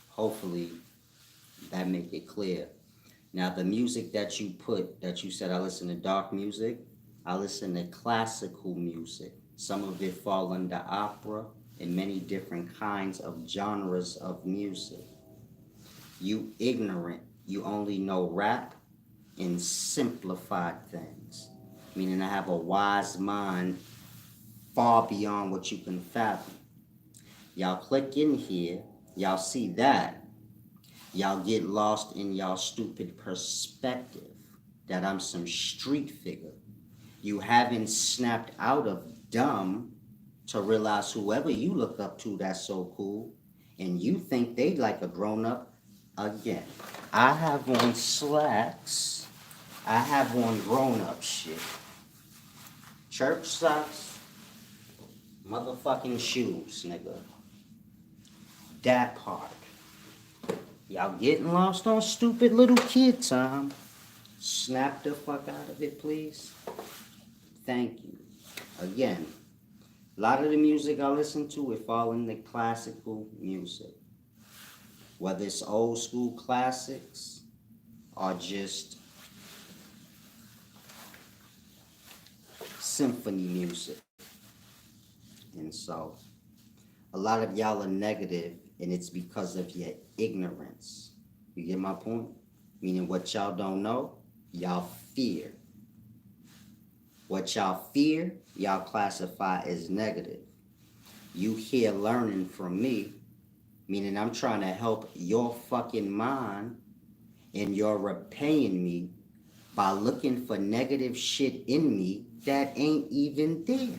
Hopefully that make it clear. Now the music that you put, that you said I listen to dark music, I listen to classical music. Some of it fall under opera and many different kinds of genres of music. You ignorant, you only know rap and simplified things. meaning I have a wise mind far beyond what you can fathom. Y'all click in here, y'all see that. Y'all get lost in y'all stupid perspective that I'm some street figure. You haven't snapped out of dumb to realize whoever you look up to that's so cool, and you think they like a grown-up. Again, I have on slacks. I have on grown-up shit. Church socks, motherfucking shoes, nigga. That part. Y'all getting lost on stupid little kid time. Snap the fuck out of it, please. Thank you. Again, a lot of the music I listen to, it fall in the classical music. Whether it's old school classics or just symphony music. And so, a lot of y'all are negative, and it's because of your ignorance. You get my point? Meaning what y'all don't know, y'all fear. What y'all fear, y'all classify as negative. You here learning from me, meaning I'm trying to help your fucking mind, and you're repaying me by looking for negative shit in me that ain't even there.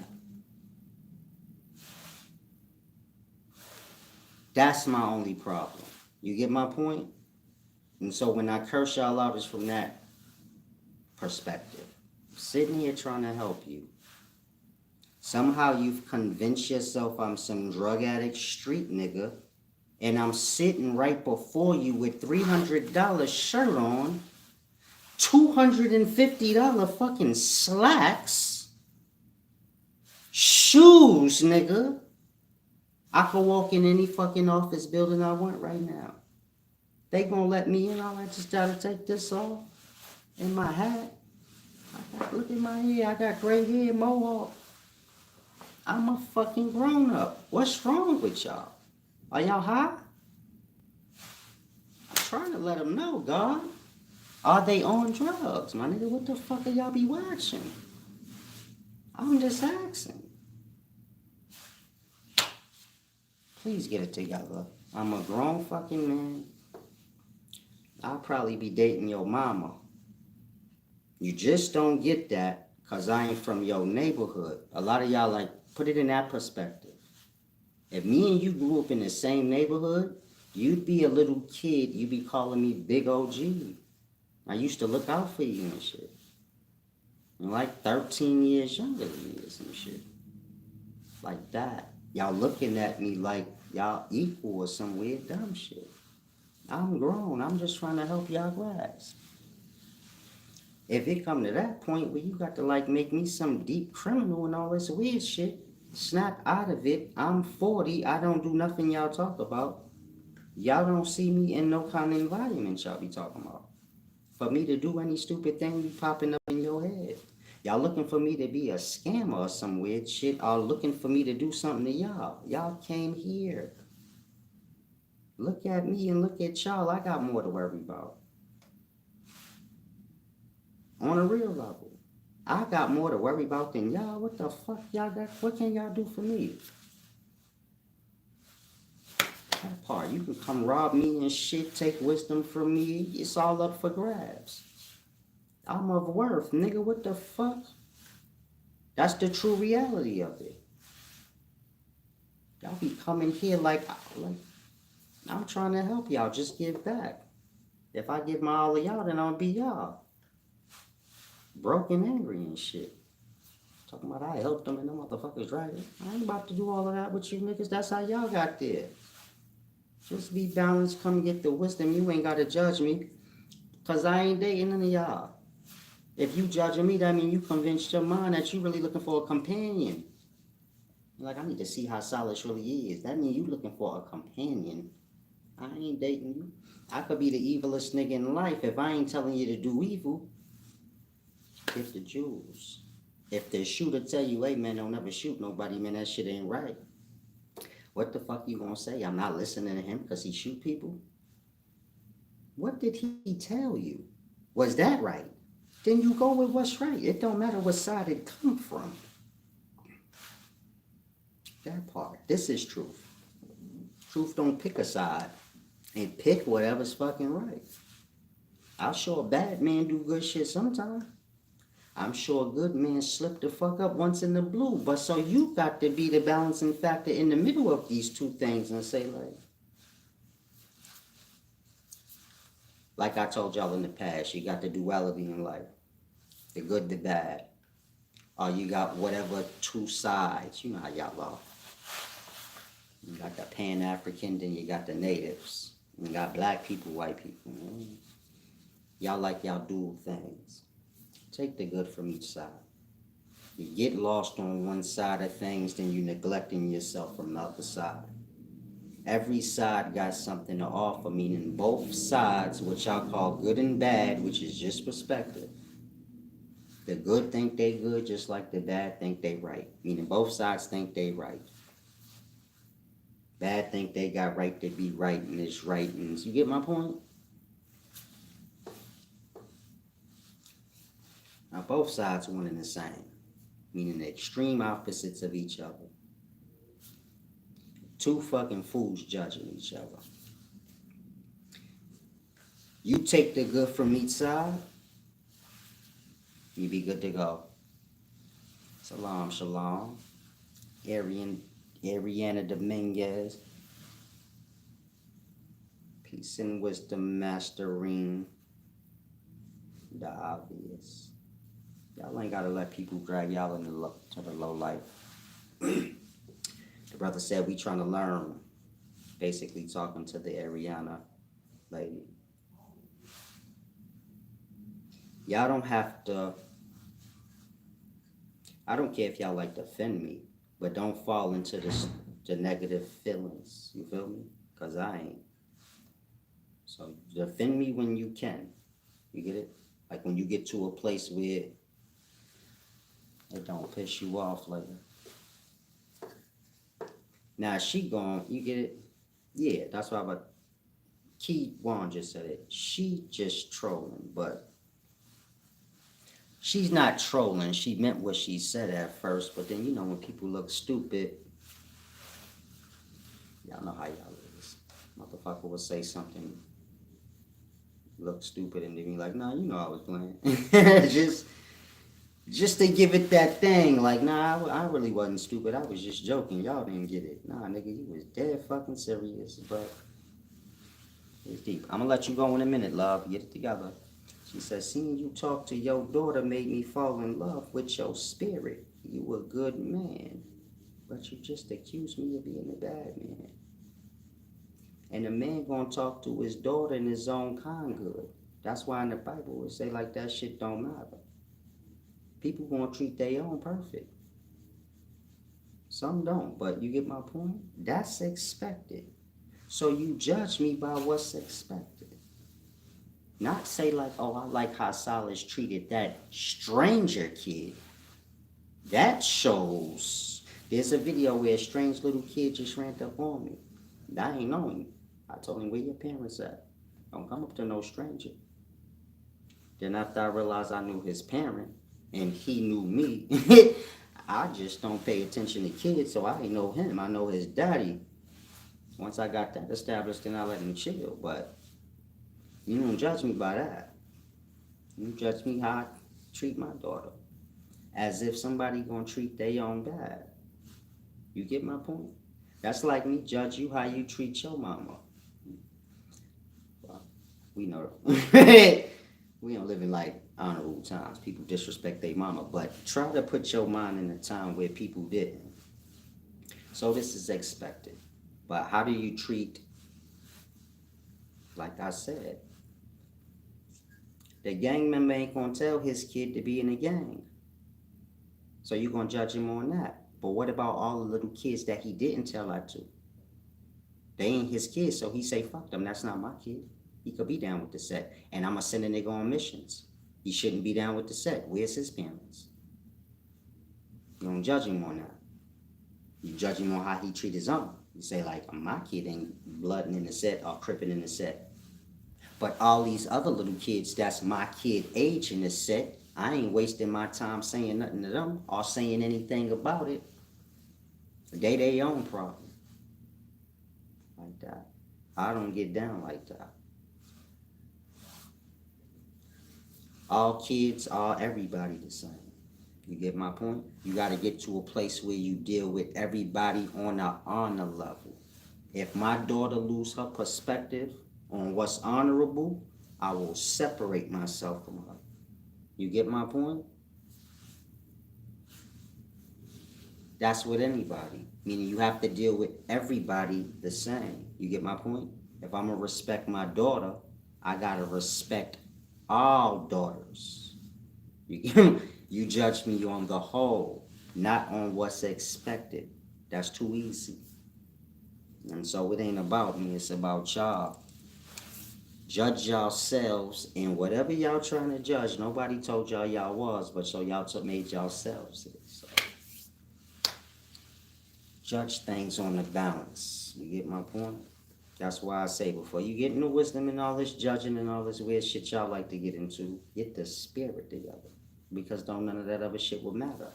That's my only problem. You get my point? And so when I curse y'all out, it's from that perspective. Sitting here trying to help you. Somehow you've convinced yourself I'm some drug addict street nigga, and I'm sitting right before you with $300 shirt on, $250 fucking slacks, shoes, nigga. I could walk in any fucking office building I want right now. They gonna let me in, I just gotta take this off. And my hat. Look at my hair, I got gray hair, mohawk. I'm a fucking grown up. What's wrong with y'all? Are y'all high? I'm trying to let them know, God. Are they on drugs? My nigga, what the fuck are y'all be watching? I'm just asking. Please get it together. I'm a grown fucking man. I'll probably be dating your mama. You just don't get that because I ain't from your neighborhood. A lot of y'all like, put it in that perspective. If me and you grew up in the same neighborhood, you'd be a little kid, you'd be calling me Big OG. I used to look out for you and shit. I'm like 13 years younger than me or some shit. Like that. Y'all looking at me like y'all equal or some weird dumb shit. I'm grown. I'm just trying to help y'all grasp. If it come to that point where you got to like make me some deep criminal and all this weird shit, snap out of it. I'm 40. I don't do nothing y'all talk about. Y'all don't see me in no kind of environment y'all be talking about. For me to do any stupid thing be popping up in your head. Y'all looking for me to be a scammer or some weird shit, or looking for me to do something to y'all. Y'all came here. Look at me and look at y'all. I got more to worry about. On a real level. I got more to worry about than y'all. What the fuck y'all got? What can y'all do for me? That part. You can come rob me and shit, take wisdom from me. It's all up for grabs. I'm of worth, nigga. What the fuck? That's the true reality of it. Y'all be coming here like I'm trying to help y'all. Just give back. If I give my all to y'all, then I'll be y'all. Broken, angry and shit. Talking about I helped them and them motherfuckers driving. I ain't about to do all of that with you niggas. That's how y'all got there. Just be balanced. Come get the wisdom. You ain't got to judge me. Because I ain't dating none of y'all. If you judging me, that mean you convinced your mind that you really looking for a companion. You're like, I need to see how solid really is. That mean you looking for a companion. I ain't dating you. I could be the evilest nigga in life. If I ain't telling you to do evil, get the jewels. If the shooter tell you, hey man, don't ever shoot nobody, man, that shit ain't right. What the fuck you gonna say? I'm not listening to him because he shoot people? What did he tell you? Was that right? then you go with what's right. It don't matter what side it come from. That part. This is truth. Truth don't pick a side and pick whatever's fucking right. I'm sure a bad man do good shit sometimes. I'm sure a good man slip the fuck up once in the blue. But so you got to be the balancing factor in the middle of these two things and say like I told y'all in the past, you got the duality in life. The good, the bad. Or you got whatever two sides. You know how y'all are. You got the pan-African, then you got the natives. You got black people, white people. Y'all like y'all dual things. Take the good from each side. You get lost on one side of things, then you're neglecting yourself from the other side. Every side got something to offer, meaning both sides, which I call good and bad, which is just perspective. The good think they good, just like the bad think they right. Meaning both sides think they right. Bad think they got right to be right, and it's right. And you get my point? Now both sides one and the same, meaning the extreme opposites of each other. Two fucking fools judging each other. You take the good from each side, you be good to go. Shalom, shalom. Ariana Dominguez. Peace and wisdom, mastering the obvious. Y'all ain't gotta let people drag y'all to the low life. The brother said we trying to learn. Basically talking to the Ariana lady. Y'all don't have to. I don't care if y'all like to offend me, but don't fall into the negative feelings. You feel me? Because I ain't. So defend me when you can. You get it? Like when you get to a place where it don't piss you off later. Now she gone, you get it? Yeah, that's why Key Wan just said it. She just trolling, but she's not trolling. She meant what she said at first, but then you know when people look stupid, y'all know how y'all is. Motherfucker will say something, look stupid, and then be like, nah, you know I was playing. Just to give it that thing, like, nah, I really wasn't stupid. I was just joking. Y'all didn't get it. Nah, nigga, you was dead fucking serious, but it's deep. I'm gonna let you go in a minute, love. Get it together. She says, seeing you talk to your daughter made me fall in love with your spirit. You a good man, but you just accused me of being a bad man. And a man gonna talk to his daughter in his own kind good. That's why in the Bible it say like that shit don't matter. People gonna treat their own perfect. Some don't, but you get my point? That's expected. So you judge me by what's expected. Not say like, oh, I like how Silas treated that stranger kid. That shows. There's a video where a strange little kid just ran up on me. I ain't know him. I told him, where your parents at? Don't come up to no stranger. Then after I realized I knew his parent, and he knew me, I just don't pay attention to kids, so I ain't know him. I know his daddy. Once I got that established, then I let him chill. But you don't judge me by that. You judge me how I treat my daughter. As if somebody gonna treat their own bad. You get my point? That's like me judge you how you treat your mama. Well, we know. We don't live in like honorable times. People disrespect their mama, but try to put your mind in a time where people didn't. So this is expected. But how do you treat, like I said, the gang member ain't gonna tell his kid to be in a gang. So you're gonna judge him on that. But what about all the little kids that he didn't tell that to? They ain't his kids, so he say, fuck them, that's not my kid. He could be down with the set. And I'm going to send a nigga on missions. He shouldn't be down with the set. Where's his parents? You don't judge him on that. You judge him on how he treat his own. You say, like, my kid ain't blooding in the set or cripping in the set. But all these other little kids that's my kid age in the set, I ain't wasting my time saying nothing to them or saying anything about it. They their own problem. Like that. I don't get down like that. All kids are everybody the same. You get my point? You got to get to a place where you deal with everybody on a honor level. If my daughter lose her perspective on what's honorable, I will separate myself from her. You get my point? That's with anybody. Meaning you have to deal with everybody the same. You get my point? If I'm going to respect my daughter, I got to respect all daughters. You judge me on the whole, not on what's expected. That's too easy. And so it ain't about me, it's about y'all. Judge yourselves in whatever y'all trying to judge. Nobody told y'all y'all was, but so y'all made yourselves it. So judge things on the balance. You get my point? That's why I say before you get into wisdom and all this judging and all this weird shit y'all like to get into, get the spirit together. Because don't none of that other shit will matter.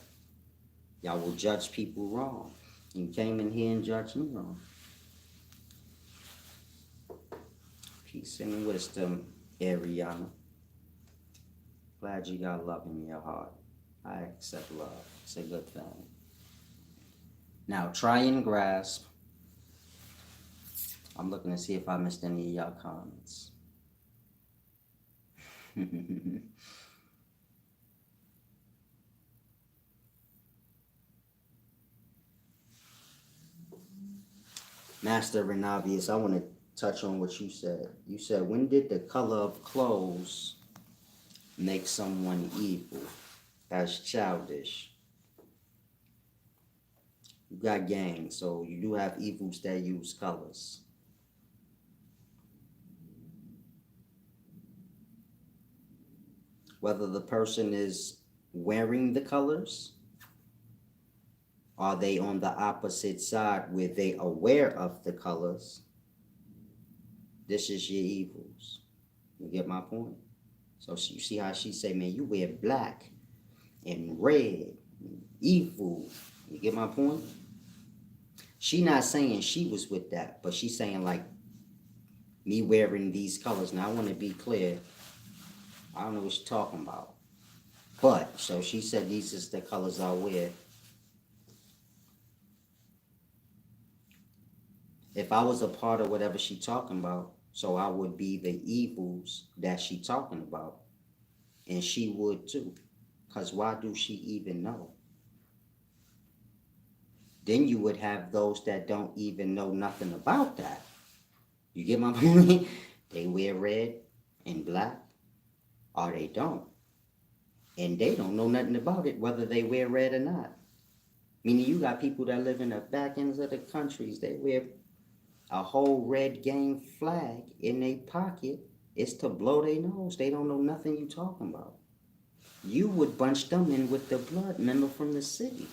Y'all will judge people wrong. You came in here and judged me wrong. Peace and wisdom, Ariana. Glad you got love in your heart. I accept love. It's a good thing. Now try and grasp. I'm looking to see if I missed any of y'all comments. Master Renavius, I want to touch on what you said. You said, when did the color of clothes make someone evil? That's childish. You got gang, so you do have evils that use colors. Whether the person is wearing the colors, are they on the opposite side where they aware of the colors? This is your evils. You get my point? So you see how she say, man, you wear black and red, evil. You get my point? She not saying she was with that, but she's saying like me wearing these colors. Now I want to be clear. I don't know what she's talking about. But, so she said these is the colors I wear. If I was a part of whatever she talking about, so I would be the evils that she talking about. And she would too. Because why do she even know? Then you would have those that don't even know nothing about that. You get my point? They wear red and black, or they don't. And they don't know nothing about it, whether they wear red or not. Meaning you got people that live in the back ends of the countries, they wear a whole red gang flag in their pocket. It's to blow their nose. They don't know nothing you talking about. You would bunch them in with the blood member from the city.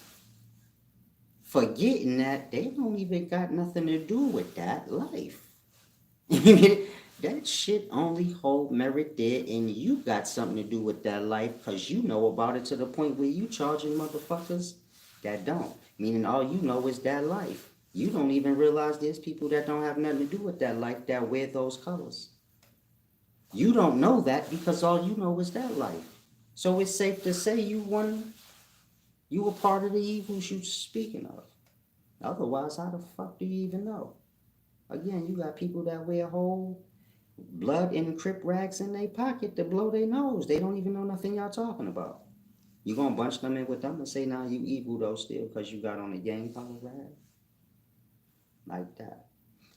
Forgetting that they don't even got nothing to do with that life. That shit only hold merit there, and you got something to do with that life because you know about it to the point where you charging motherfuckers that don't. Meaning all you know is that life. You don't even realize there's people that don't have nothing to do with that life that wear those colors. You don't know that because all you know is that life. So it's safe to say you were part of the evils you speaking of. Otherwise, how the fuck do you even know? Again, you got people that wear whole blood and crip rags in their pocket to blow their nose. They don't even know nothing y'all talking about. You gonna bunch them in with them and say, nah, you evil though still because you got on a gang color rag? Like that.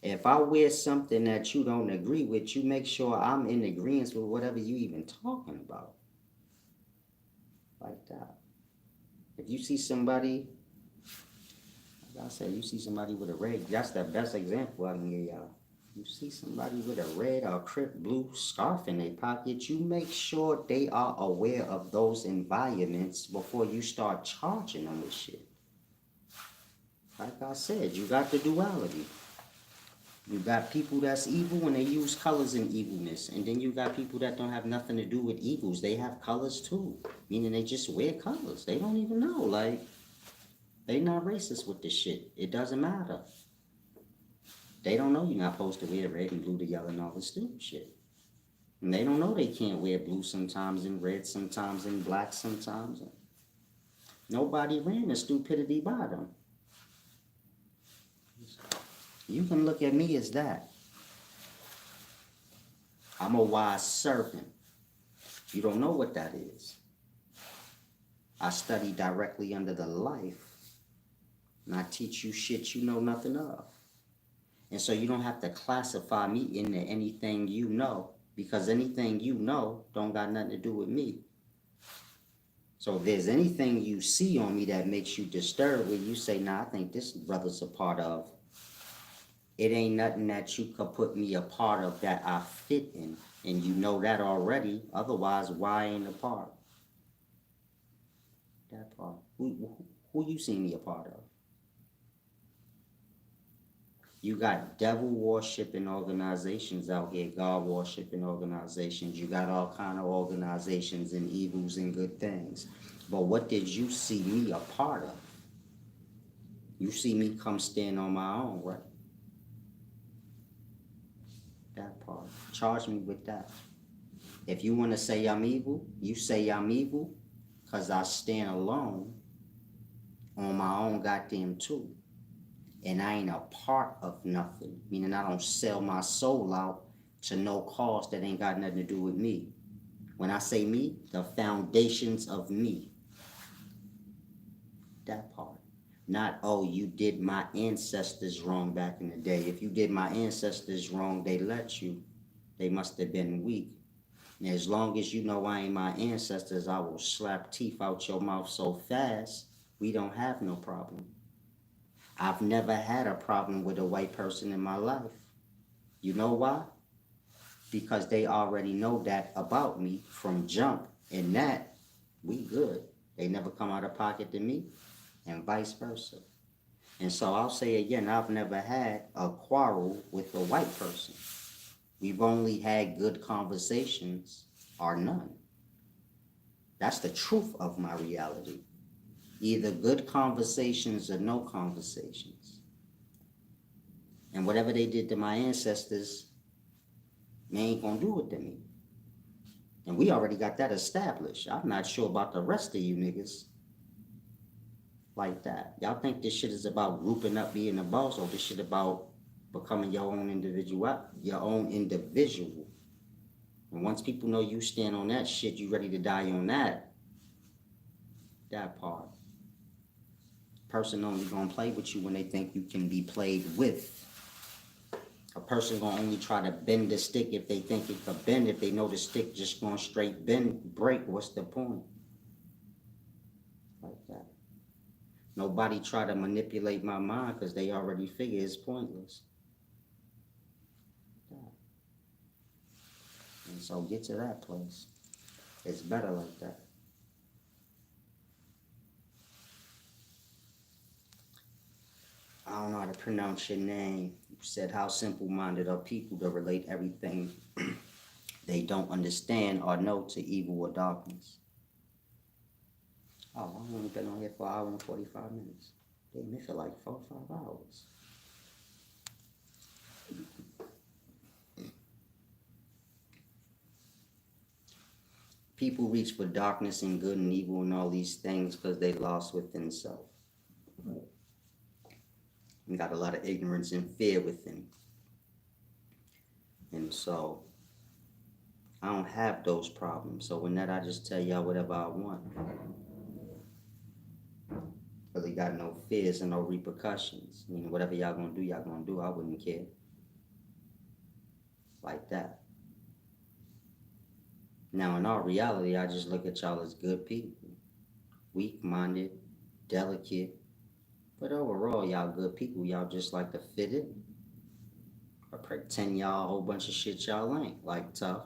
If I wear something that you don't agree with, you make sure I'm in agreement with whatever you even talking about. Like that. If you see somebody, like I said, you see somebody with a red, that's the best example I can give y'all. You see somebody with a red or crip blue scarf in their pocket, you make sure they are aware of those environments before you start charging them with shit. Like I said, you got the duality. You got people that's evil and they use colors in evilness. And then you got people that don't have nothing to do with evils. They have colors too. Meaning they just wear colors. They don't even know. Like, they not racist with this shit. It doesn't matter. They don't know you're not supposed to wear red and blue together and all this stupid shit. And they don't know they can't wear blue sometimes and red sometimes and black sometimes. Nobody ran the stupidity by them. You can look at me as that. I'm a wise servant. You don't know what that is. I study directly under the life, and I teach you shit you know nothing of. And so you don't have to classify me into anything you know, because anything you know don't got nothing to do with me. So if there's anything you see on me that makes you disturbed, where you say, nah, I think this brother's a part of, it ain't nothing that you could put me a part of that I fit in. And you know that already. Otherwise, why ain't a part? That part. Who you see me a part of? You got devil worshiping organizations out here, God worshiping organizations. You got all kind of organizations and evils and good things. But what did you see me a part of? You see me come stand on my own, right? That part. Charge me with that. If you want to say I'm evil, you say I'm evil because I stand alone on my own goddamn too. And I ain't a part of nothing, meaning I don't sell my soul out to no cause that ain't got nothing to do with me. When I say me, the foundations of me. That part. Not, oh, you did my ancestors wrong back in the day. If you did my ancestors wrong, they let you. They must have been weak. And as long as you know I ain't my ancestors, I will slap teeth out your mouth so fast, we don't have no problem. I've never had a problem with a white person in my life. You know why? Because they already know that about me from jump. And that, we good. They never come out of pocket to me, and vice versa. And so I'll say again, I've never had a quarrel with a white person. We've only had good conversations or none. That's the truth of my reality. Either good conversations or no conversations. And whatever they did to my ancestors, they ain't gonna do it to me. And we already got that established. I'm not sure about the rest of you niggas like that. Y'all think this shit is about grouping up, being a boss, or this shit about becoming your own individual, And once people know you stand on that shit, you ready to die on that part. Person only gonna play with you when they think you can be played with. A person gonna only try to bend the stick if they think it could bend. If they know the stick just gonna straight bend, break, what's the point? Like that. Nobody try to manipulate my mind because they already figure it's pointless. And so get to that place. It's better like that. I don't know how to pronounce your name. You said how simple-minded are people to relate everything they don't understand or know to evil or darkness. Oh, I've only been on here for an hour and 45 minutes. Damn, it feel like 4 or 5 hours. People reach for darkness and good and evil and all these things because they lost within self. And got a lot of ignorance and fear within. And so I don't have those problems. So in that, I just tell y'all whatever I want. Really got no fears and no repercussions. I mean, whatever y'all gonna do. I wouldn't care. Like that. Now, in all reality, I just look at y'all as good people. Weak-minded, delicate. But overall, y'all good people. Y'all just like to fit in. Or pretend y'all a whole bunch of shit y'all ain't. Like tough.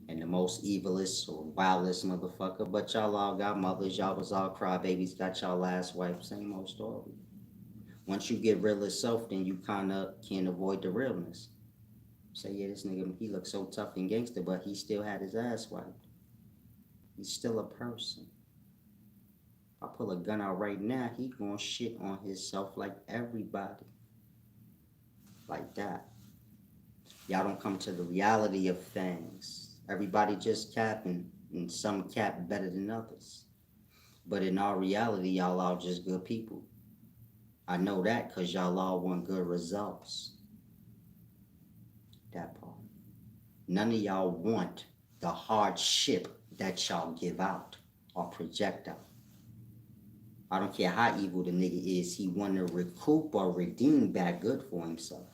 And the most evilest or wildest motherfucker. But y'all all got mothers. Y'all was all crybabies. Got y'all last wife. Same old story. Once you get real as self, then you kind of can't avoid the realness. Say, yeah, this nigga, he looks so tough and gangster, but he still had his ass wiped. He's still a person. If I pull a gun out right now, he gonna shit on himself like everybody. Like that. Y'all don't come to the reality of things. Everybody just capping, and some cap better than others. But in all reality, y'all all just good people. I know that because y'all all want good results. That part. None of y'all want the hardship that y'all give out or project out. I don't care how evil the nigga is, he want to recoup or redeem back good for himself.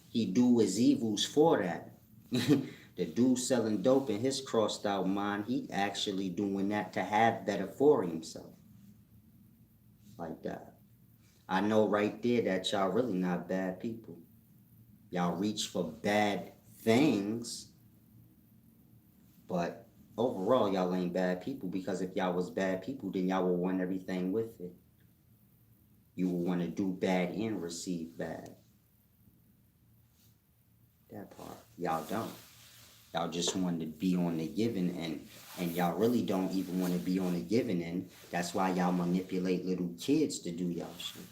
He do his evils for that. The dude selling dope in his crossed out mind, he actually doing that to have better for himself. Like that. I know right there that y'all really not bad people. Y'all reach for bad things, but overall y'all ain't bad people, because if y'all was bad people, then y'all would want everything with it. You will want to do bad and receive bad. That part. Y'all don't. Y'all just want to be on the giving end, and y'all really don't even want to be on the giving end. That's why y'all manipulate little kids to do y'all shit.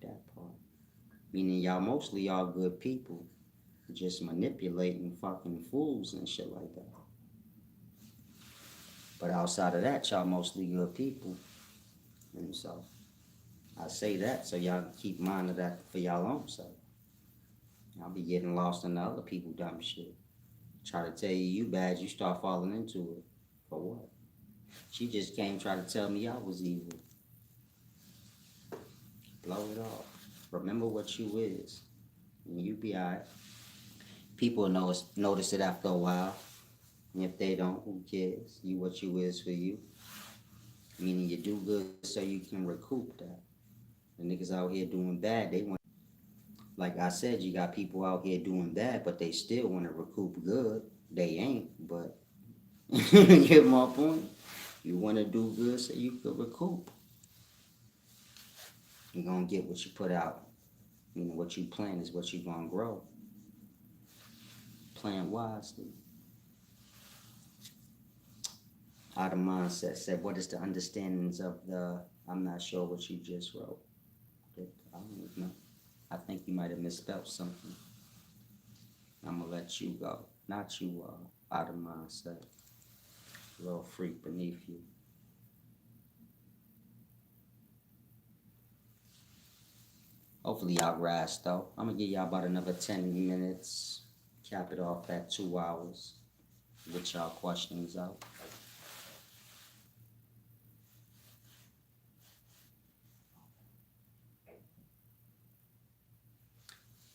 That part. Meaning y'all good people, just manipulating fucking fools and shit like that. But outside of that, y'all mostly good people. And so, I say that so y'all keep mind of that for y'all own self. Y'all be getting lost in the other people dumb shit. Try to tell you bad, you start falling into it. For what? She just came try to tell me I was evil. Blow it off. Remember what you is. And you be alright. People notice it after a while. And if they don't, who cares? You what you is for you. Meaning you do good so you can recoup that. The niggas out here doing bad, they want. Like I said, you got people out here doing bad, but they still want to recoup good. They ain't, but you get my point? You want to do good so you could recoup. You're going to get what you put out. You know, what you plant is what you're going to grow. Plant wisely. Out of mindset said, what is the understandings of the, I'm not sure what you just wrote. I don't know. I think you might have misspelled something. I'm going to let you go. Not you, out of mindset. Little freak beneath you. Hopefully y'all grasp though. I'm going to give y'all about another 10 minutes. Cap it off at 2 hours. Get y'all questions out.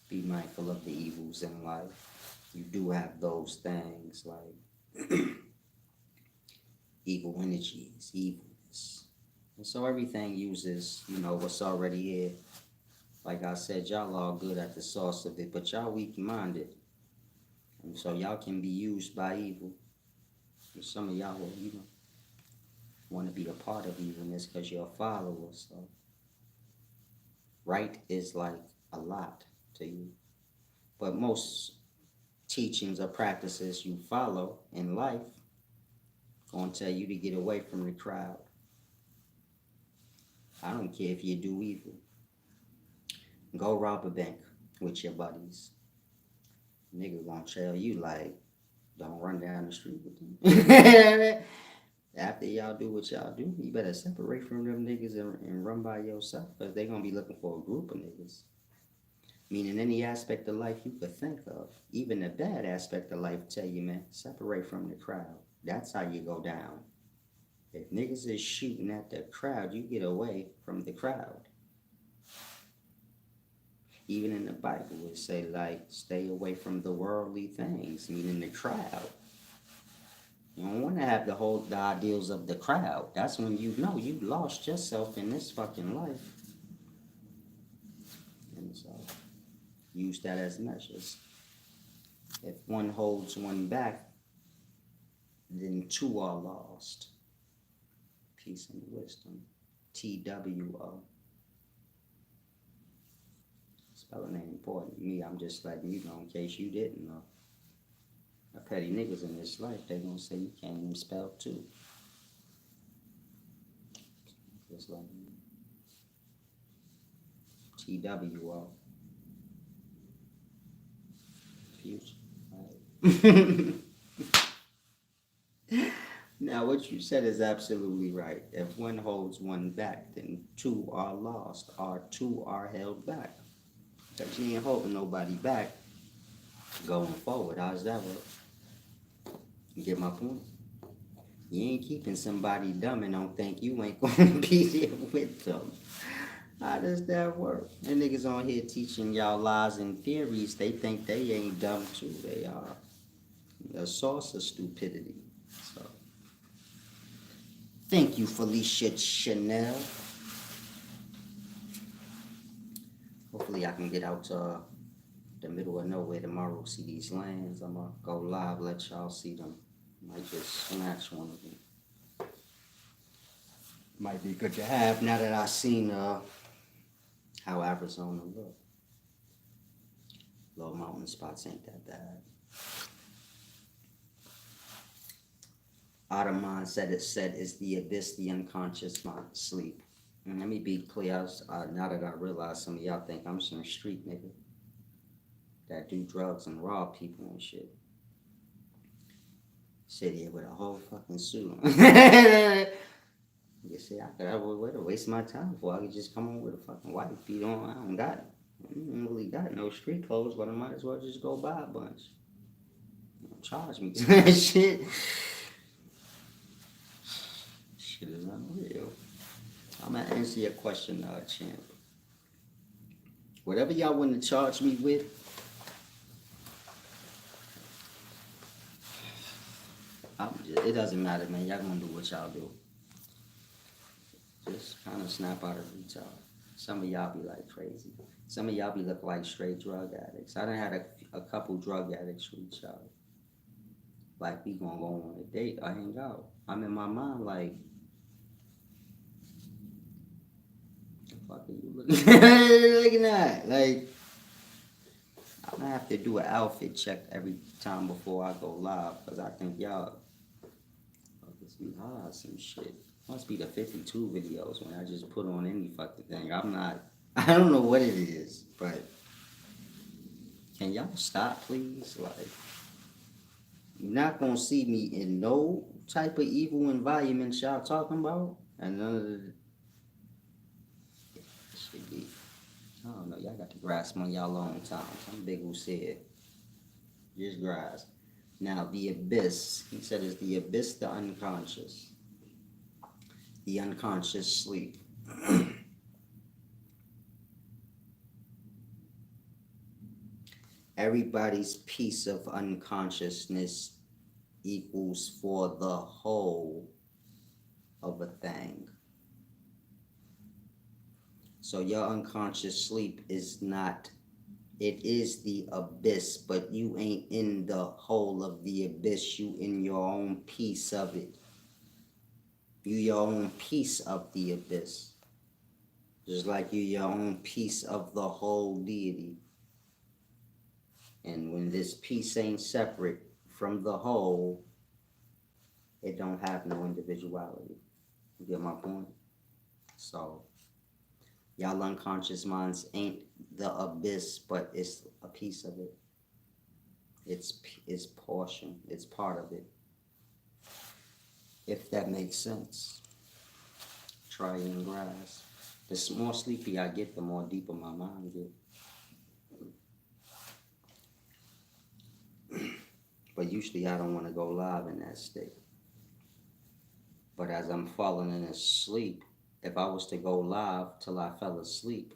Be mindful of the evils in life. You do have those things like evil energies, evils. And so everything uses, what's already here. Like I said, y'all all good at the source of it, but y'all weak-minded. And so y'all can be used by evil. And some of y'all will, want to be a part of evilness because you're a follower. So right is like a lot to you. But most teachings or practices you follow in life gonna tell you to get away from the crowd. I don't care if you do evil. Go rob a bank with your buddies. Nigga gonna tell you like, don't run down the street with them. After y'all do what y'all do, you better separate from them niggas and run by yourself, because they gonna be looking for a group of niggas. Meaning any aspect of life you could think of, even the bad aspect of life, tell you, man, separate from the crowd. That's how you go down. If niggas is shooting at the crowd, you get away from the crowd. Even in the Bible, it say like, stay away from the worldly things, meaning the crowd. You don't want to have the ideals of the crowd. That's when you know you lost yourself in this fucking life. And so, use that as measures. If one holds one back, then two are lost. Peace and wisdom. TWO. Spelling ain't important to me. I'm just letting you know in case you didn't know. A petty niggas in this life, they gonna say you can't even spell two. Just like TWO. Future. Right. Now, what you said is absolutely right. If one holds one back, then two are lost, or two are held back. Because you ain't holding nobody back going forward. How's that work? You get my point? You ain't keeping somebody dumb and don't think you ain't gonna be there with them. How does that work? And niggas on here teaching y'all lies and theories, they think they ain't dumb too. They are a source of stupidity. So, thank you, Felicia Chanel. Hopefully I can get out to the middle of nowhere tomorrow, see these lands. I'm gonna go live, let y'all see them. Might just snatch one of them. Might be good to have now that I seen how Arizona look. Low mountain spots ain't that bad. Ottoman said is the abyss, the unconscious mind, sleep. And let me be clear, now that I realize some of y'all think I'm some street nigga that do drugs and rob people and shit. Sit here with a whole fucking suit on. You see, I would waste my time for. I could just come on with a fucking white beat on. I don't got it. I don't really got no street clothes, but I might as well just go buy a bunch. Don't charge me for that shit. Shit is unreal. I'm gonna answer your question, champ. Whatever y'all want to charge me with, it doesn't matter, man. Y'all gonna do what y'all do. Just kind of snap out of retard. Some of y'all be like crazy. Some of y'all be look like straight drug addicts. I done had a couple drug addicts reach out. Like, we gonna go on a date or hang out. I'm in my mind like, the fuck are you looking at? Like, I'm gonna have to do an outfit check every time before I go live. Because I think y'all fuckers be hard some shit. Must be the 52 videos when I just put on any fucking thing. I don't know what it is, but can y'all stop, please? Like, you're not gonna see me in no type of evil environment y'all talking about, and none of the should be. I don't know. Y'all got to grasp on y'all own time. Some big who said, just grasp. Now the abyss. He said, is the abyss the unconscious? The unconscious sleep. Everybody's piece of unconsciousness equals for the whole of a thing. So your unconscious sleep is not, it is the abyss, but you ain't in the whole of the abyss. You in your own piece of it. You your own piece of the abyss. Just like you your own piece of the whole deity. And when this piece ain't separate from the whole, it don't have no individuality. You get my point? So, y'all unconscious minds ain't the abyss, but it's a piece of it. It's portion. It's part of it. If that makes sense. Try and grasp. The more sleepy I get, the more deeper my mind gets. But usually I don't want to go live in that state. But as I'm falling in asleep, if I was to go live till I fell asleep,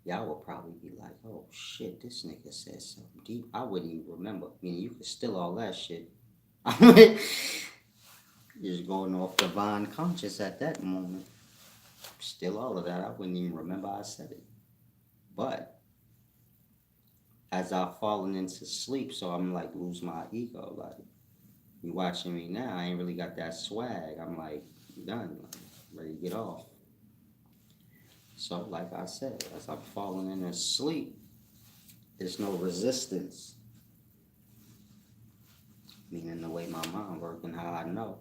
y'all would probably be like, oh shit, this nigga said something deep. I wouldn't even remember. I mean, you could steal all that shit. Just going off divine conscious at that moment. Still all of that, I wouldn't even remember I said it. But as I've fallen into sleep, so I'm like lose my ego. Like, you watching me now, I ain't really got that swag. I'm like done. ready to get off. So, like I said, as I'm falling in asleep, there's no resistance. Meaning the way my mind working, how I know.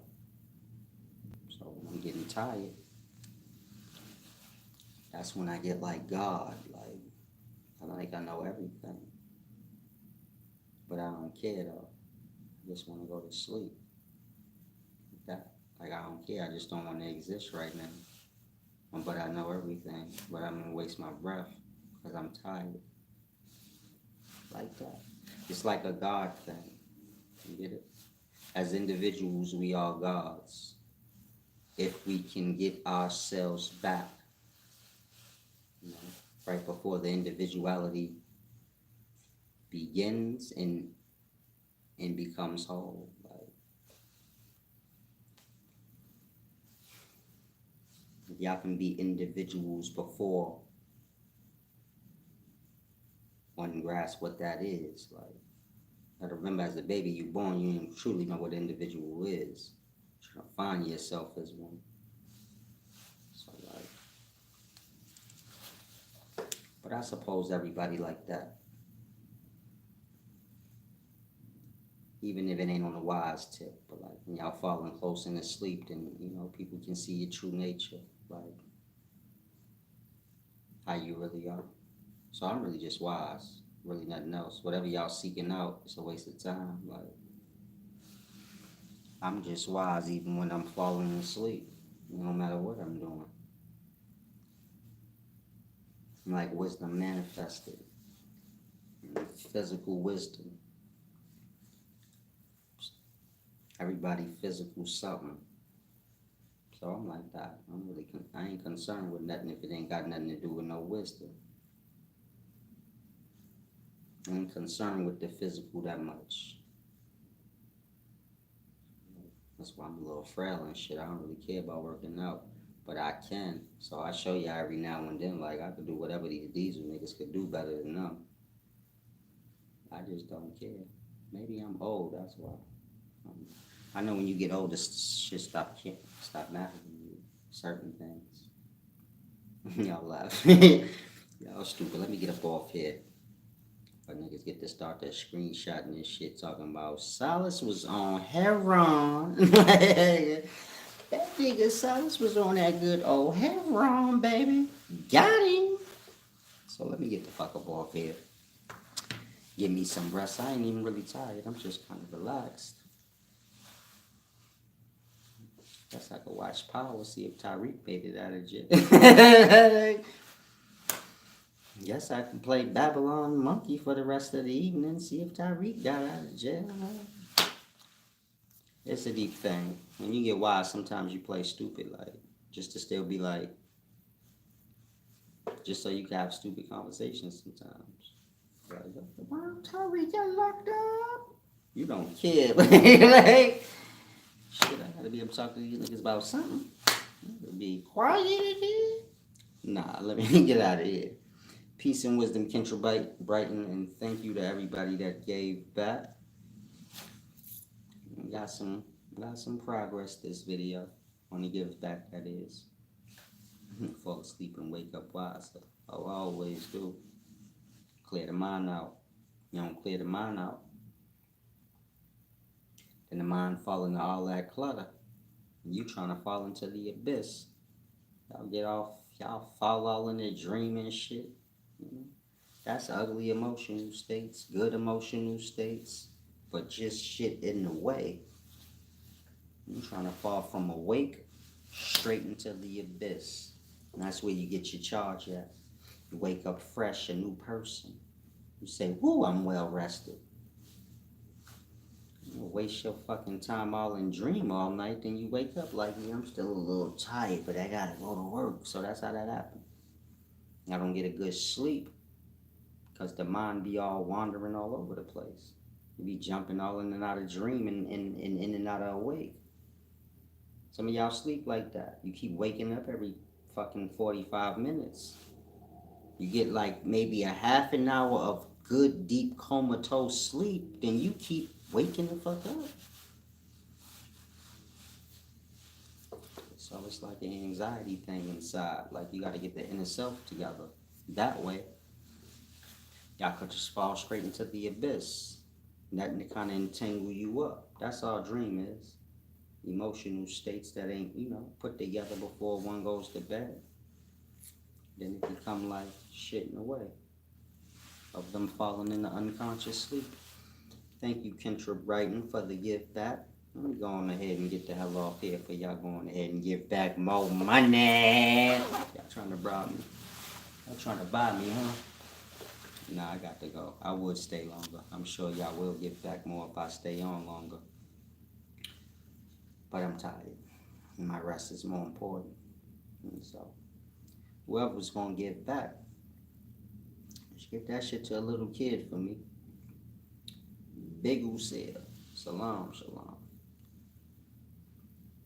So when I'm getting tired, that's when I get like God, like I know everything. But I don't care though. I just want to go to sleep. Like I don't care. I just don't want to exist right now. But I know everything. But I'm gonna waste my breath because I'm tired. Like that. It's like a God thing. You get it? As individuals, we are gods. If we can get ourselves back, you know, right before the individuality begins and becomes whole. Like, if y'all can be individuals before one grasps what that is. Like, gotta remember, as a baby, you're born, you don't truly know what individual is. You're trying to find yourself as one. So, like, but I suppose everybody like that. Even if it ain't on a wise tip, but like when y'all falling close in sleep, then you know people can see your true nature, like how you really are. So I'm really just wise, really nothing else. Whatever y'all seeking out, it's a waste of time. Like I'm just wise even when I'm falling asleep, no matter what I'm doing. I'm like wisdom manifested, physical wisdom. Everybody physical something. So I'm like that. I ain't concerned with nothing if it ain't got nothing to do with no wisdom. I ain't concerned with the physical that much. That's why I'm a little frail and shit. I don't really care about working out. But I can. So I show y'all every now and then, like I could do whatever these diesel niggas could do better than them. I just don't care. Maybe I'm old, that's why. I know when you get older, shit stop mattering to you. Certain things. Y'all laugh. Y'all stupid. Let me get up off here. But niggas get to start that screenshotting this shit talking about Silas was on heroin. That nigga Silas was on that good old heroin, baby. Got him. So let me get the fuck up off here. Give me some rest. I ain't even really tired. I'm just kind of relaxed. Guess I could watch Power, see if Tyreek made it out of jail. Guess I can play Babylon Monkey for the rest of the evening, see if Tyreek got out of jail. It's a deep thing. When you get wise, sometimes you play stupid, like, just to still be like, just so you can have stupid conversations sometimes. Like, why Tyreek got locked up? You don't care. Like, shit, I gotta be able to talk to these niggas about something. Be quiet again. Nah, let me get out of here. Peace and wisdom, Kendra Brighton, and thank you to everybody that gave back. Got some progress this video. On the give back, that is. Fall asleep and wake up wise. Oh, I always do. Clear the mind out. You don't clear the mind out, then the mind fall into all that clutter. You trying to fall into the abyss. Y'all fall all in a dream and shit. That's ugly emotional states, good emotional states, but just shit in the way. You're trying to fall from awake straight into the abyss. And that's where you get your charge at. You wake up fresh, a new person. You say, whoo, I'm well rested. You waste your fucking time all in dream all night, then you wake up like me, I'm still a little tired, but I gotta go to work. So that's how that happens. I don't get a good sleep because the mind be all wandering all over the place. You be jumping all in and out of dream and in and out of awake. Some of y'all sleep like that. You keep waking up every fucking 45 minutes. You get like maybe a half an hour of good, deep, comatose sleep, then you keep waking the fuck up. So it's like an anxiety thing inside. Like you gotta get the inner self together. That way, y'all could just fall straight into the abyss. Nothing to kind of entangle you up. That's all dream is. Emotional states that ain't, put together before one goes to bed. Then it become like shitting away of them falling into unconscious sleep. Thank you, Kendra Brighton, for the gift back. Let me go on ahead and get the hell off here for y'all going ahead and give back more money. Y'all trying to bribe me. Y'all trying to buy me, huh? Nah, I got to go. I would stay longer. I'm sure y'all will give back more if I stay on longer. But I'm tired. My rest is more important. And so, whoever's going to give back, just give that shit to a little kid for me. Big Usil. Salam, shalom.